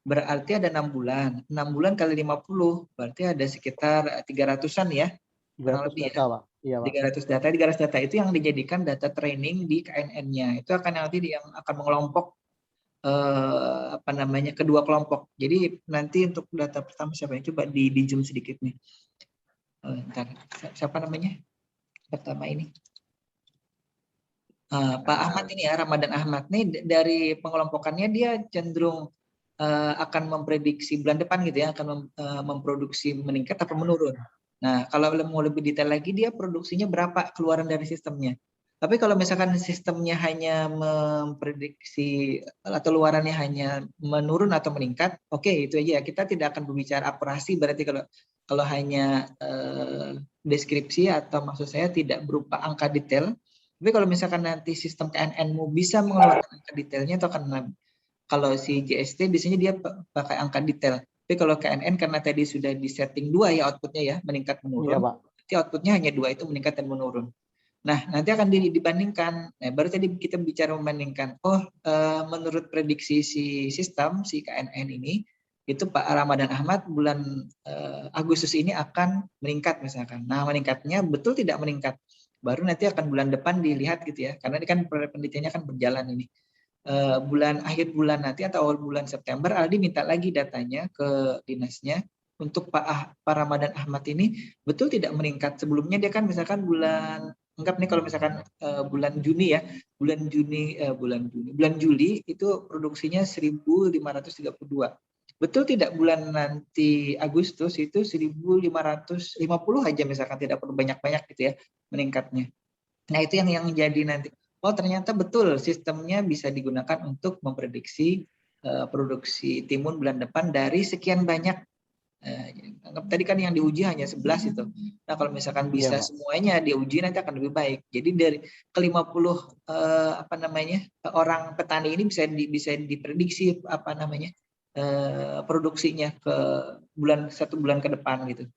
Berarti ada 6 bulan. 6 bulan kali 50, berarti ada sekitar 300-an ya. 300 lebih data, Pak. Iya, Pak. 300 data itu yang dijadikan data training di KNN-nya. Itu akan nanti yang akan mengelompok kedua kelompok. Jadi nanti untuk data pertama siapa yang coba di zoom sedikit nih. Siapa namanya? Pertama ini. Pak Ahmad ini ya, Ramadan Ahmad nih dari pengelompokannya dia cenderung akan memprediksi bulan depan gitu ya, akan memproduksi meningkat atau menurun. Nah, kalau mau lebih detail lagi dia produksinya berapa keluaran dari sistemnya. Tapi kalau misalkan sistemnya hanya memprediksi atau luarannya hanya menurun atau meningkat, oke itu aja. Kita tidak akan berbicara akurasi, berarti kalau hanya deskripsi atau maksud saya tidak berupa angka detail. Tapi kalau misalkan nanti sistem KNN-mu bisa mengeluarkan angka detailnya, atau kalau si JST biasanya dia pakai angka detail. Tapi kalau KNN karena tadi sudah di setting 2 ya outputnya ya, meningkat Iya, menurun. Pak. Jadi outputnya hanya 2 itu, meningkat dan menurun. Nah, nanti akan dibandingkan. Nah, baru tadi kita bicara membandingkan. Menurut prediksi si sistem, si KNN ini, itu Pak Ramadan Ahmad bulan Agustus ini akan meningkat misalkan. Nah, meningkatnya betul tidak meningkat. Baru nanti akan bulan depan dilihat gitu ya. Karena ini kan penelitiannya kan berjalan ini. Akhir bulan nanti atau awal bulan September, Aldi minta lagi datanya ke dinasnya untuk Pak Ramadan Ahmad ini betul tidak meningkat. Sebelumnya dia kan misalkan anggap nih kalau misalkan bulan Juni ya, bulan Juli itu produksinya 1.532. Betul tidak bulan nanti Agustus itu 1.550 aja misalkan, tidak perlu banyak-banyak gitu ya meningkatnya. Nah, itu yang jadi nanti. Oh, ternyata betul sistemnya bisa digunakan untuk memprediksi produksi timun bulan depan dari sekian banyak. Tadi kan yang diuji hanya 11 itu. Nah, kalau misalkan bisa semuanya diuji nanti akan lebih baik. Jadi dari ke-50 orang petani ini bisa diprediksi produksinya ke satu bulan ke depan gitu.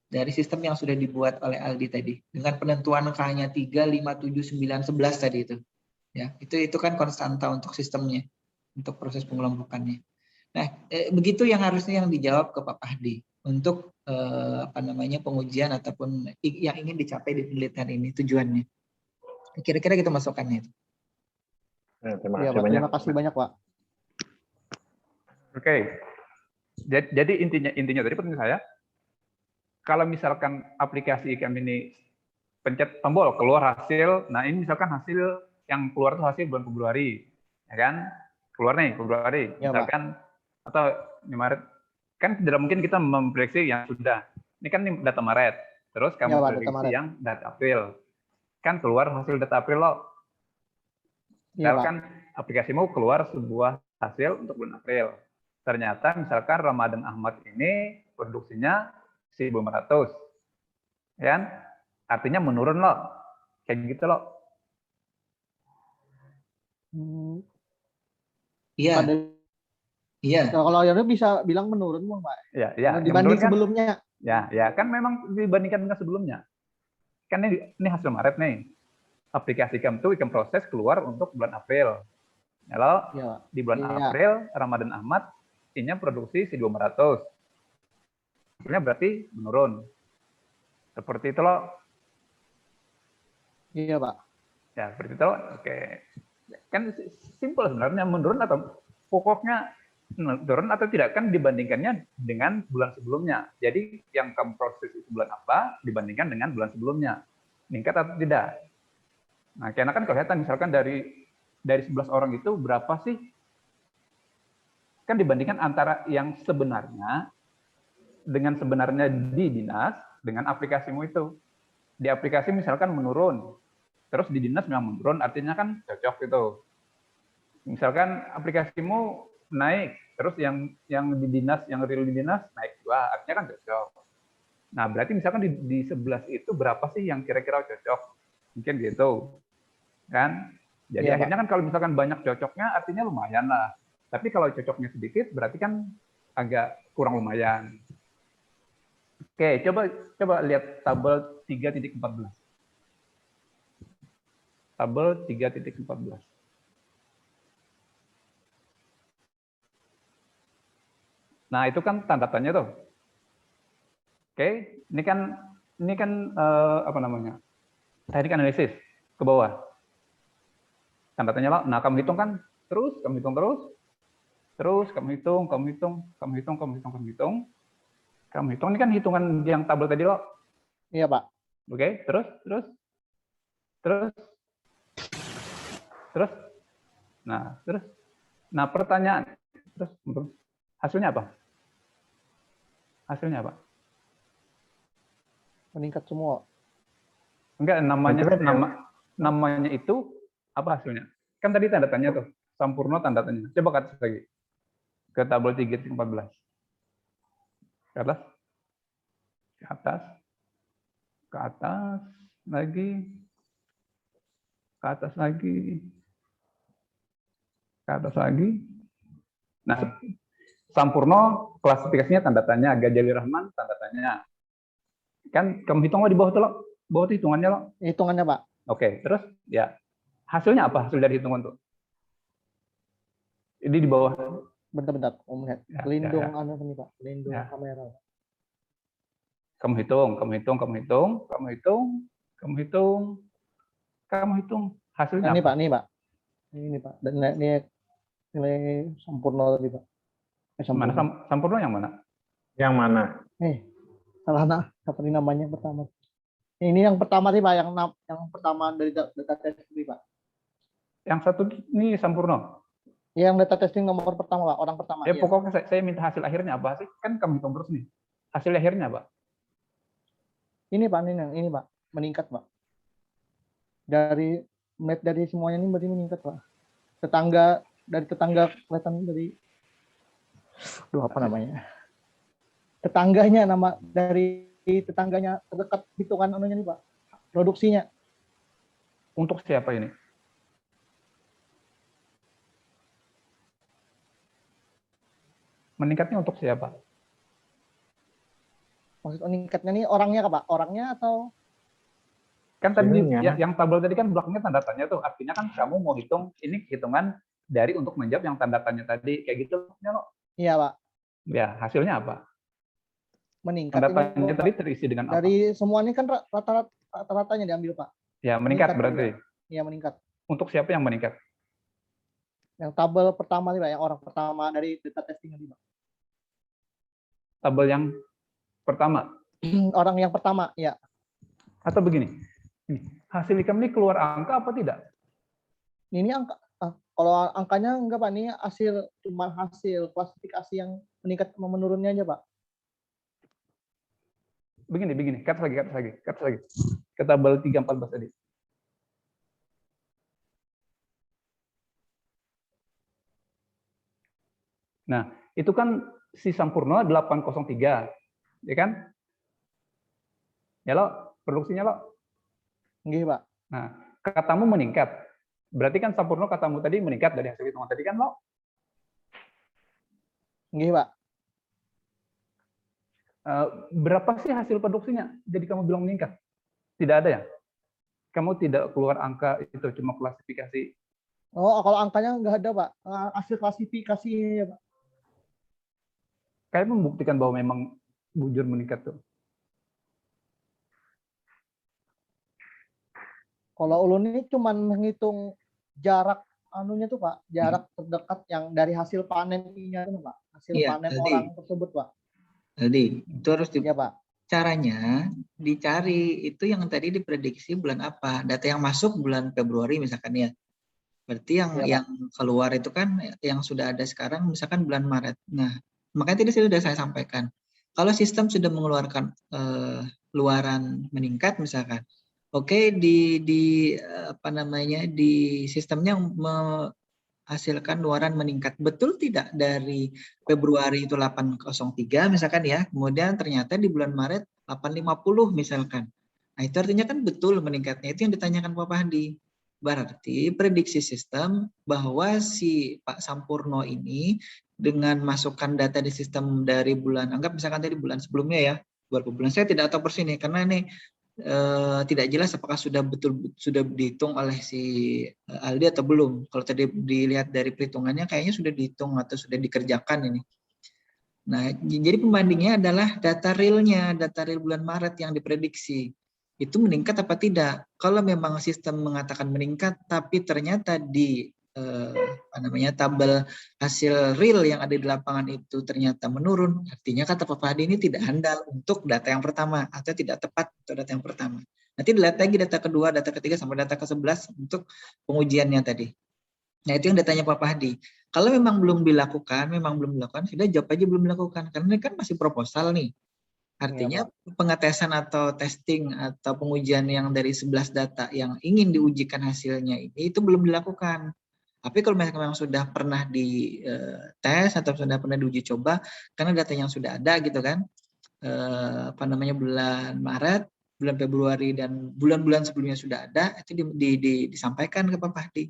Dari sistem yang sudah dibuat oleh Aldi tadi dengan penentuan angkanya 3, 5, 7, 9, 11 tadi itu. Ya, itu kan konstanta untuk sistemnya, untuk proses pengelompokannya. Nah, begitu yang harusnya yang dijawab ke Pak Pahdi untuk pengujian ataupun yang ingin dicapai di penelitian ini tujuannya. Kira-kira gitu masukannya itu. Terima kasih banyak, Pak. Oke. Jadi intinya tadi penting saya, kalau misalkan aplikasi IKM ini pencet tombol keluar hasil, nah ini misalkan hasil yang keluar itu hasil bulan Februari, ya kan? Keluar nih Februari, Ya, misalkan Pak. Atau Maret, kan tidak mungkin kita memprediksi yang sudah. Ini kan data Maret, terus kamu Ya, Pak, prediksi yang data April, kan keluar hasil data April lo. Misalkan aplikasimu keluar sebuah hasil untuk bulan April. Ternyata misalkan Ramadan Ahmad ini produksinya 1.500, kan? Artinya menurun loh, kayak gitu loh. Iya. Iya. Kalau yang bisa bilang menurun, Pak. Ya. Dibanding kan, sebelumnya. Ya kan memang dibandingkan dengan sebelumnya. Kan ini hasil Maret nih. Aplikasi IKM itu IKM proses keluar untuk bulan April. Kalau di bulan April Ramadan Ahmad ini produksi 1.200. Hasilnya berarti menurun. Seperti itu loh. Iya, Pak. Ya, seperti itu. Oke. Kan simpel sebenarnya, menurun atau pokoknya menurun atau tidak kan dibandingkannya dengan bulan sebelumnya. Jadi yang kamu proses itu bulan apa dibandingkan dengan bulan sebelumnya. Meningkat atau tidak. Nah, karena kan kelihatan misalkan dari 11 orang itu berapa sih? Kan dibandingkan antara yang sebenarnya dengan sebenarnya di dinas dengan aplikasimu itu. Di aplikasi misalkan menurun, terus di dinas memang menurun, artinya kan cocok itu. Misalkan aplikasimu naik, terus yang di dinas, yang real di dinas naik juga, artinya kan cocok. Nah, berarti misalkan di 11 itu berapa sih yang kira-kira cocok? Mungkin gitu. Kan? Jadi akhirnya kan kalau misalkan banyak cocoknya, artinya lumayan lah. Tapi kalau cocoknya sedikit, berarti kan agak kurang lumayan. Oke, coba lihat tabel 3.14. Tabel 3.14. Nah, itu kan tanda tanya tuh. Oke, ini kan apa namanya? Teknik analisis ke bawah. Tanda tanya lah. Nah, kamu hitung kan terus, kamu hitung terus. Terus kamu hitung. Ini kan hitungan yang tabel tadi loh. Iya, Pak. Oke, terus. Nah, pertanyaan. Terus hasilnya apa? Meningkat semua. Enggak, namanya namanya itu apa hasilnya? Kan tadi tanda tanya tuh, Sampurno tanda tanya. Coba ke atas lagi. Ke tabel 3.14. Ke atas. Ke atas. Ke atas lagi. Ke atas lagi. Ke atas lagi. Nah, Sampurno klasifikasinya tanda tanya, Ghazali Rahman tanda tanya. Kan kamu hitung di bawah tuh lo. Bawah tuh hitungannya lo. Hitungannya, Pak. Oke, terus ya hasilnya apa? Hasil dari hitungan tuh? Ini di bawah. Bentar-bentar, Om lihat. Ya, Pelindung ya. anu ini, Pak. Pelindung Ya. kamera. Kamu hitung, kamu hitung, kamu hitung, kamu hitung, kamu hitung, kamu hitung. Hasilnya Nah, ini apa? Pak, nih Pak. Ini Pak. Dan nilai sempurna tadi Pak. Mana Sempurna. Sampurno yang mana? Yang mana? Salah apa ini namanya pertama? Ini yang pertama sih Pak, yang pertama dari data testing Pak. Yang satu ini Sampurno. Yang data testing nomor pertama Pak, orang pertama. Ya Iya. pokoknya saya minta hasil akhirnya apa sih? Kan kamu hitung terus nih. Hasil akhirnya apa? Ini Pak, ini Pak, meningkat Pak. Dari semuanya ini berarti meningkat Pak. Dari tetangga kelihatan dari apa namanya? Dari tetangganya terdekat hitungan anunya nih Pak. Produksinya. Untuk siapa ini? Meningkatnya untuk siapa? Maksud meningkatnya nih orangnya Pak? Orangnya atau Kan tadi Ininya. yang tabel tadi kan belakangnya tanda tanya tuh. Artinya kan kamu mau hitung ini hitungan dari untuk menjawab yang tanda tanya tadi kayak gitu lo. iya Pak, Ya, hasilnya apa? meningkat Tanda ini tanya Pak. tadi terisi dengan apa? Dari semua ini kan rata-ratanya diambil Pak. Ya, meningkat berarti. Iya meningkat. Untuk siapa yang meningkat? Yang tabel pertama nih Pak, yang orang pertama dari data testing tadi Pak. Tabel yang pertama. Orang yang pertama, ya. Atau begini, hasil ikam ini keluar angka apa tidak? Ini angka, kalau angkanya enggak Pak, ini cuma hasil klasifikasi yang meningkat sama menurunnya aja Pak. Begini, cut lagi. Ke tabel 314 tadi. Nah, itu kan si Sampurno 803, ya kan? Ya lo, produksinya lo. Nggih Pak. Nah, katamu meningkat. Berarti kan Sampurno katamu tadi meningkat dari hasil hitungan tadi kan lo? Nggih Pak. Berapa sih hasil produksinya? Jadi kamu bilang meningkat? Tidak ada ya? Kamu tidak keluar angka itu, cuma klasifikasi. Oh, kalau angkanya nggak ada Pak. Hasil klasifikasinya ya Pak. Kayak membuktikan bahwa memang bujur meningkat tuh. Kalau ulun ini cuma menghitung jarak anunya tuh Pak, jarak terdekat yang dari hasil panen-nya tuh Pak, hasil panen orang tersebut Pak. Jadi itu harus ya Pak. Caranya dicari itu yang tadi diprediksi bulan apa, data yang masuk bulan Februari misalkan ya. Berarti yang keluar itu kan yang sudah ada sekarang misalkan bulan Maret. Nah, makanya tadi sudah saya sampaikan. Kalau sistem sudah mengeluarkan luaran meningkat misalkan, oke di sistemnya menghasilkan luaran meningkat. Betul tidak dari Februari itu 803 misalkan ya, kemudian ternyata di bulan Maret 850 misalkan. Nah, itu artinya kan betul meningkatnya. Itu yang ditanyakan Pak Pahdi. Berarti prediksi sistem bahwa si Pak Sampurno ini dengan masukkan data di sistem dari bulan, anggap misalkan tadi bulan sebelumnya ya, beberapa bulan, saya tidak tahu persis nih, karena ini tidak jelas apakah sudah dihitung oleh si Aldi atau belum. Kalau tadi dilihat dari perhitungannya kayaknya sudah dihitung atau sudah dikerjakan ini. Nah, jadi pembandingnya adalah data realnya, data real bulan Maret yang diprediksi. Itu meningkat apa tidak? Kalau memang sistem mengatakan meningkat, tapi ternyata di tabel hasil real yang ada di lapangan itu ternyata menurun, artinya kata Pak Fahdi ini tidak handal untuk data yang pertama atau tidak tepat untuk data yang pertama. Nanti dilihat lagi data kedua, data ketiga sampai data ke-11 untuk pengujiannya tadi. Nah, itu yang datanya Pak Fahdi. Kalau memang belum dilakukan, sudah jawab aja belum dilakukan, karena ini kan masih proposal nih. Artinya Pak. pengetesan atau testing atau pengujian yang dari 11 data yang ingin diujikan hasilnya ini itu belum dilakukan. Tapi kalau memang sudah pernah di tes atau sudah pernah diuji coba, karena data yang sudah ada gitu kan, bulan Maret, bulan Februari dan bulan-bulan sebelumnya sudah ada, itu disampaikan ke Pak Fahdi.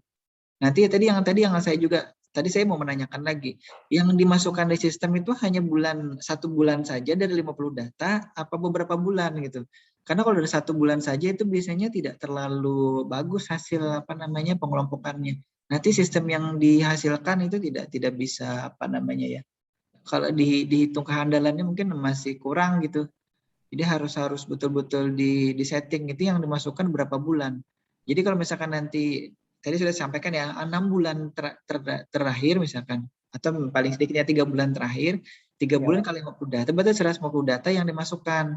Nanti tadi yang saya juga tadi saya mau menanyakan lagi, yang dimasukkan di sistem itu hanya satu bulan saja dari 50 data, apa beberapa bulan gitu? Karena kalau dari 1 bulan saja itu biasanya tidak terlalu bagus hasil pengelompokannya. Nanti sistem yang dihasilkan itu tidak bisa kalau dihitung kehandalannya mungkin masih kurang gitu. Jadi harus betul-betul di setting itu yang dimasukkan berapa bulan. Jadi kalau misalkan nanti tadi sudah disampaikan ya 6 bulan terakhir misalkan, atau paling sedikitnya 3 bulan terakhir, 3 bulan kali 50 data, berarti 150 data yang dimasukkan.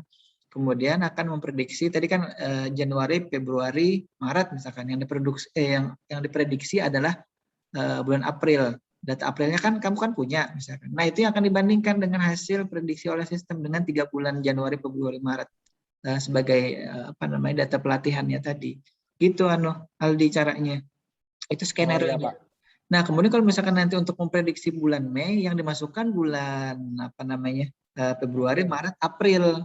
Kemudian akan memprediksi tadi kan Januari, Februari, Maret misalkan yang diprediksi adalah bulan April. Data Aprilnya kan kamu kan punya misalkan. Nah, itu yang akan dibandingkan dengan hasil prediksi oleh sistem dengan 3 bulan Januari, Februari, Maret sebagai data pelatihannya tadi. Gitu Aldi caranya. Itu skenario-nya. Nah, kemudian kalau misalkan nanti untuk memprediksi bulan Mei yang dimasukkan bulan Februari, Maret, April.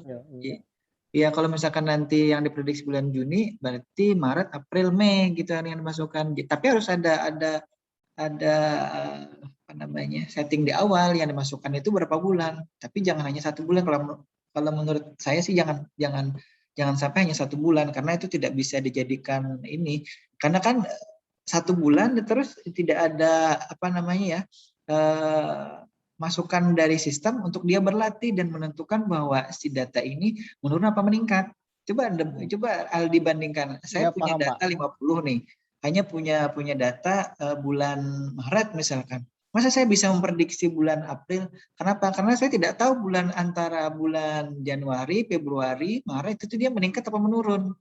Ya, kalau misalkan nanti yang diprediksi bulan Juni berarti Maret, April, Mei gitu yang dimasukkan. Tapi harus ada setting di awal yang dimasukkan itu berapa bulan, tapi jangan hanya 1 bulan. Kalau menurut saya sih jangan sampai hanya 1 bulan, karena itu tidak bisa dijadikan ini, karena kan 1 bulan terus tidak ada masukan dari sistem untuk dia berlatih dan menentukan bahwa si data ini menurun apa meningkat. Coba Aldi bandingkan, saya punya data 50 nih, hanya punya data bulan Maret misalkan. Masa saya bisa memprediksi bulan April? Kenapa? Karena saya tidak tahu antara bulan Januari, Februari, Maret itu dia meningkat apa menurun.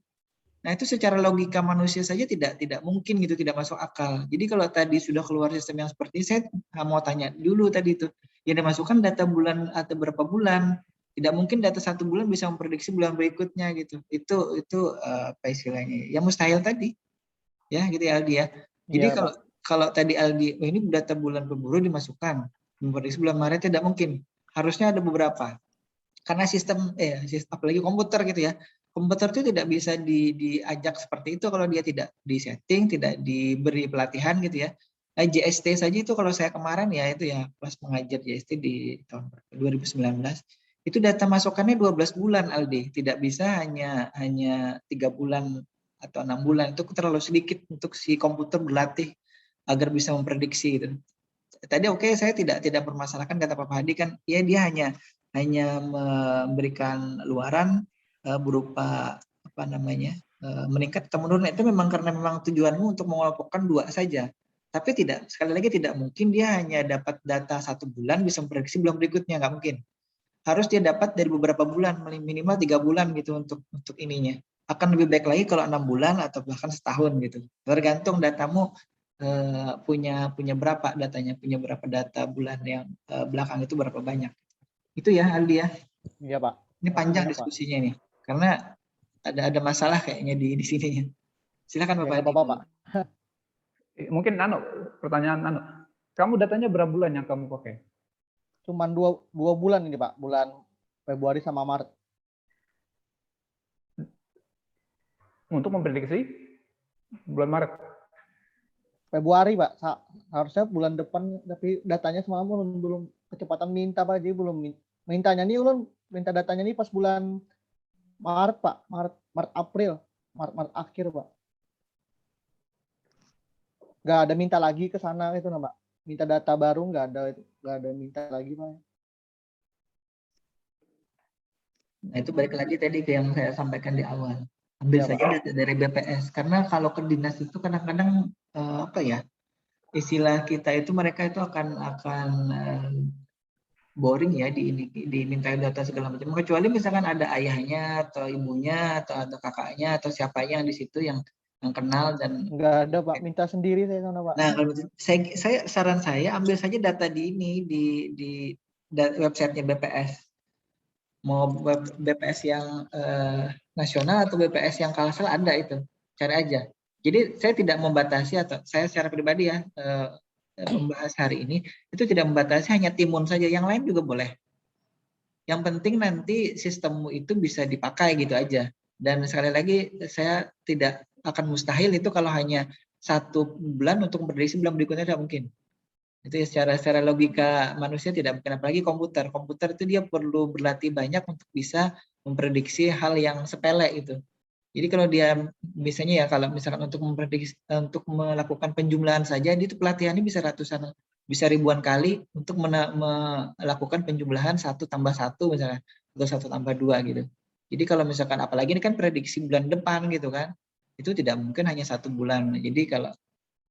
Nah, itu secara logika manusia saja tidak mungkin gitu, tidak masuk akal. Jadi kalau tadi sudah keluar sistem yang seperti ini, saya mau tanya dulu tadi itu, yang dimasukkan data bulan atau berapa bulan? Tidak mungkin data 1 bulan bisa memprediksi bulan berikutnya gitu. Itu apa istilahnya? Ya mustahil tadi. Ya gitu ya Aldi ya. Jadi kalau tadi Aldi ini data bulan Februari dimasukkan, memprediksi bulan Maret tidak mungkin. Harusnya ada beberapa. Karena sistem apalagi komputer gitu ya. Komputer itu tidak bisa diajak seperti itu kalau dia tidak disetting, tidak diberi pelatihan gitu ya. Nah, JST saja itu kalau saya kemarin ya itu ya pas mengajar JST di tahun 2019, itu data masukannya 12 bulan Aldi, tidak bisa hanya 3 bulan atau 6 bulan, itu terlalu sedikit untuk si komputer berlatih agar bisa memprediksi gitu. Tadi saya tidak permasalahkan kata Pak Hadi kan, ya dia hanya memberikan luaran berupa meningkat atau menurun. Itu memang karena memang tujuanmu untuk mengelompokkan 2 saja. Tapi sekali lagi tidak mungkin dia hanya dapat data 1 bulan bisa memprediksi bulan berikutnya, nggak mungkin. Harus dia dapat dari beberapa bulan, minimal 3 bulan gitu untuk ininya. Akan lebih baik lagi kalau 6 bulan atau bahkan setahun gitu. Tergantung datamu punya berapa datanya, punya berapa data bulan yang belakang itu berapa banyak. Itu ya Aldi ya. Iya Pak. Ini panjang diskusinya nih, karena ada masalah kayaknya di sininya. Silakan Bapak. Bapak. Mungkin pertanyaan kamu datanya berapa bulan yang kamu pakai? Cuman 2 bulan ini Pak, bulan Februari sama Maret. Untuk memprediksi bulan Maret. Februari Pak, harusnya bulan depan, tapi datanya semalam belum kecepatan minta Pak, jadi belum mintanya nih ulun minta datanya nih pas bulan Maret Pak, Maret April, Maret akhir Pak. Nggak ada minta lagi ke sana itu Pak. Minta data baru nggak ada minta lagi Pak. Nah, itu balik lagi tadi ke yang saya sampaikan di awal. Ambil saja data dari BPS, karena kalau ke dinas itu kadang-kadang istilah kita itu mereka itu akan boring ya dimintai data segala macam, kecuali misalkan ada ayahnya atau ibunya atau ada kakaknya atau siapanya yang di situ yang kenal dan nggak ada Pak, minta sendiri saya sana Pak. Nah, kalau saran saya ambil saja data di websitenya BPS. Mau BPS yang nasional atau BPS yang Kalsel ada itu, cari aja. Jadi saya tidak membatasi, atau saya secara pribadi ya membahas hari ini itu tidak membatasi hanya timun saja, yang lain juga boleh. Yang penting nanti sistemmu itu bisa dipakai gitu aja. Dan sekali lagi saya tidak akan mustahil itu kalau hanya 1 bulan untuk memprediksi bulan berikutnya, tidak mungkin. Itu secara logika manusia tidak mungkin, apalagi komputer. Komputer itu dia perlu berlatih banyak untuk bisa memprediksi hal yang sepele itu. Jadi kalau dia misalnya ya, kalau misalkan untuk memprediksi, untuk melakukan penjumlahan saja, itu pelatihannya bisa ratusan, bisa ribuan kali untuk melakukan penjumlahan 1 tambah 1 misalnya, atau 1 tambah 2 gitu. Jadi kalau misalkan, apalagi ini kan prediksi bulan depan gitu kan, itu tidak mungkin hanya 1 bulan. Jadi kalau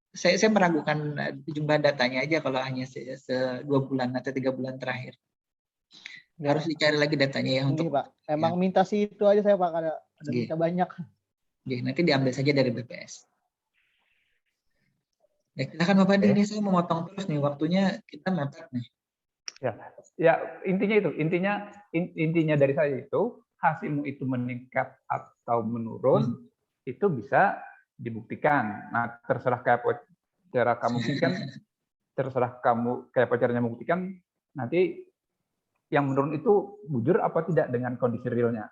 saya meragukan jumlah datanya aja kalau hanya 2 bulan atau 3 bulan terakhir. Ya, Harus dicari lagi datanya ya ini untuk Pak, emang minta sih itu aja saya Pak, ada Iya. minta banyak. Nanti diambil saja dari BPS. Ya, silakan Bapak Di, ini saya memotong terus nih, waktunya kita mepet nih. Ya intinya itu, intinya dari saya itu, hasilmu itu meningkat atau menurun itu bisa dibuktikan. Nah, terserah kayak cara kamu buktikan, terserah kamu kayak caranya membuktikan. Nanti yang menurun itu bujur apa tidak dengan kondisi realnya.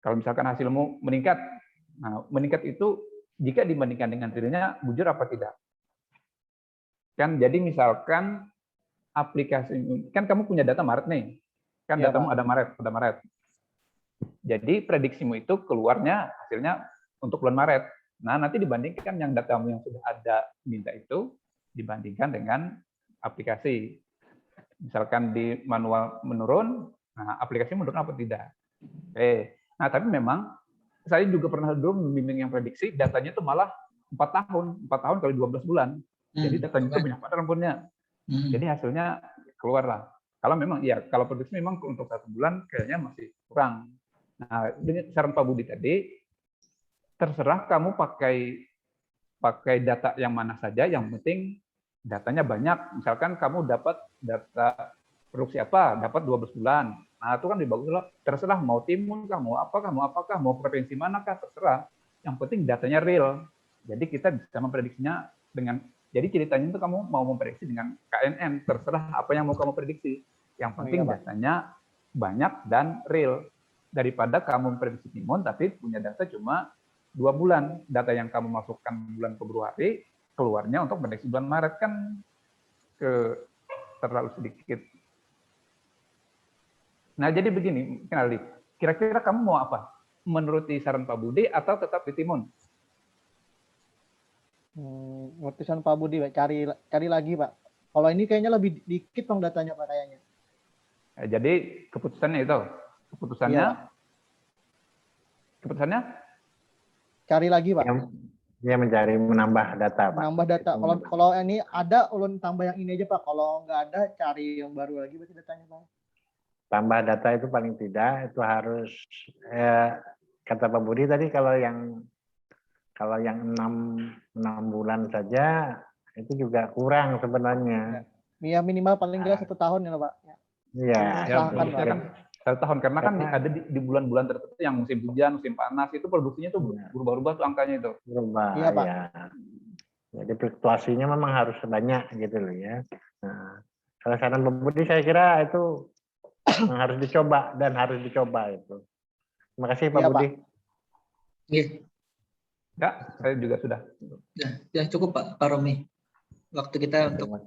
Kalau misalkan hasilmu meningkat, nah meningkat itu jika dibandingkan dengan realnya bujur apa tidak. Kan jadi misalkan aplikasi, kan kamu punya data Maret nih, kan Ya, datamu Pak. ada Maret. Jadi prediksimu itu keluarnya hasilnya untuk bulan Maret. Nah, nanti dibandingkan yang datamu yang sudah ada minta itu dibandingkan dengan aplikasi. Misalkan di manual menurun, nah aplikasi menurun apa tidak? Nah tapi memang saya juga pernah dulu membimbing yang prediksi, datanya itu malah 4 tahun kali 12 bulan. Jadi datanya itu banyak banget rampunnya. Jadi hasilnya keluarlah. Kalau memang iya, kalau prediksi memang untuk 1 bulan kayaknya masih kurang. Nah, dengan saran Pak Budi tadi, terserah kamu pakai data yang mana saja, yang penting datanya banyak. Misalkan kamu dapat data produksi apa, dapat 12 bulan. Nah, itu kan lebih bagus loh. Terserah mau timun kah, mau apakah, mau provinsi manakah, terserah. Yang penting datanya real. Jadi kita bisa memprediksinya dengan, jadi ceritanya itu kamu mau memprediksi dengan KNN, terserah apa yang mau kamu prediksi. Yang penting datanya banyak dan real. Daripada kamu memprediksi timun, tapi punya data cuma 2 bulan. Data yang kamu masukkan bulan Februari, keluarnya untuk prediksi bulan Maret, kan terlalu sedikit. Nah, jadi begini, Kenali, kira-kira kamu mau apa? Menuruti saran Pak Budi atau tetap di timun? Keputusan Pak Budi, Pak. Cari lagi, Pak. Kalau ini kayaknya lebih dikit dong datanya, Pak, kayaknya. Jadi keputusannya itu, keputusannya cari lagi, Pak. Dia mencari menambah data, Pak. Menambah data. Kalau ini ada, ulun tambah yang ini aja, Pak. Kalau nggak ada, cari yang baru lagi berarti datanya, Pak. Tambah data itu paling tidak itu harus kata Pak Budi tadi, kalau yang 6 bulan saja itu juga kurang sebenarnya. Ya, minimal paling nggak 1 tahun ya, Pak. Iya. Ya, kan 1 tahun, karena kan ada di bulan-bulan tertentu yang musim hujan, musim panas, itu produksinya tuh berubah-ubah tuh angkanya itu. Berubah, iya, Pak. Ya. Jadi fluktuasinya memang harus banyak gitu loh ya. Nah, kalau saran Pak Budi saya kira itu harus dicoba itu. Terima kasih Pak Budi. Iya. Ya, saya juga sudah. Ya cukup Pak Romi. Waktu kita untuk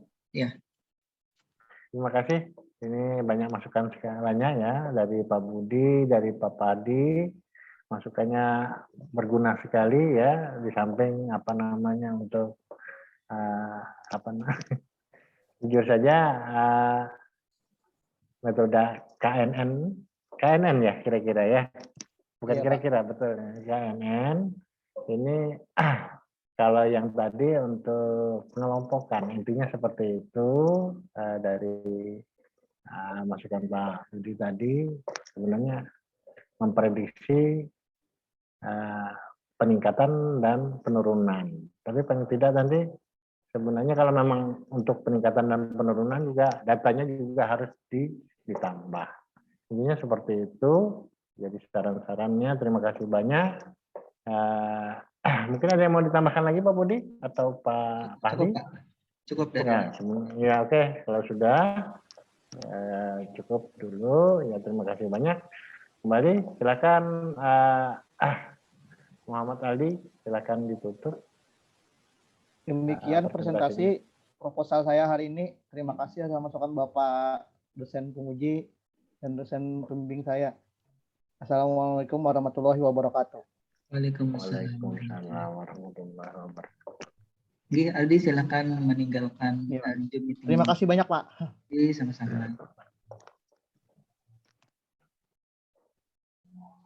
Terima kasih. Ini banyak masukan segalanya ya, dari Pak Budi, dari Pak Padi. Masukannya berguna sekali ya, di samping untuk jujur saja metode KNN ya kira-kira ya, bukan kira-kira, betul KNN ini. Kalau yang tadi untuk pengelompokan, intinya seperti itu. Dari masukan Pak Budi tadi, sebenarnya memprediksi peningkatan dan penurunan. Tapi paling tidak nanti sebenarnya kalau memang untuk peningkatan dan penurunan juga datanya juga harus ditambah. intinya seperti itu. Jadi saran-sarannya terima kasih banyak. Mungkin ada yang mau ditambahkan lagi Pak Budi atau Pak Cukup, Fahdi? Pak. Cukup dari Ya, ya oke. Kalau sudah cukup dulu. Ya terima kasih banyak. Kembali silakan Muhammad Aldi, silakan ditutup. Demikian presentasi proposal saya hari ini. Terima kasih atas masukan Bapak dosen penguji dan dosen pembimbing saya. Assalamualaikum warahmatullahi wabarakatuh. Waalaikumsalam. Waalaikumsalam warahmatullahi wabarakatuh. Aldi silakan meninggalkan Ya. Zoom meeting. Terima kasih banyak Pak. Sama-sama.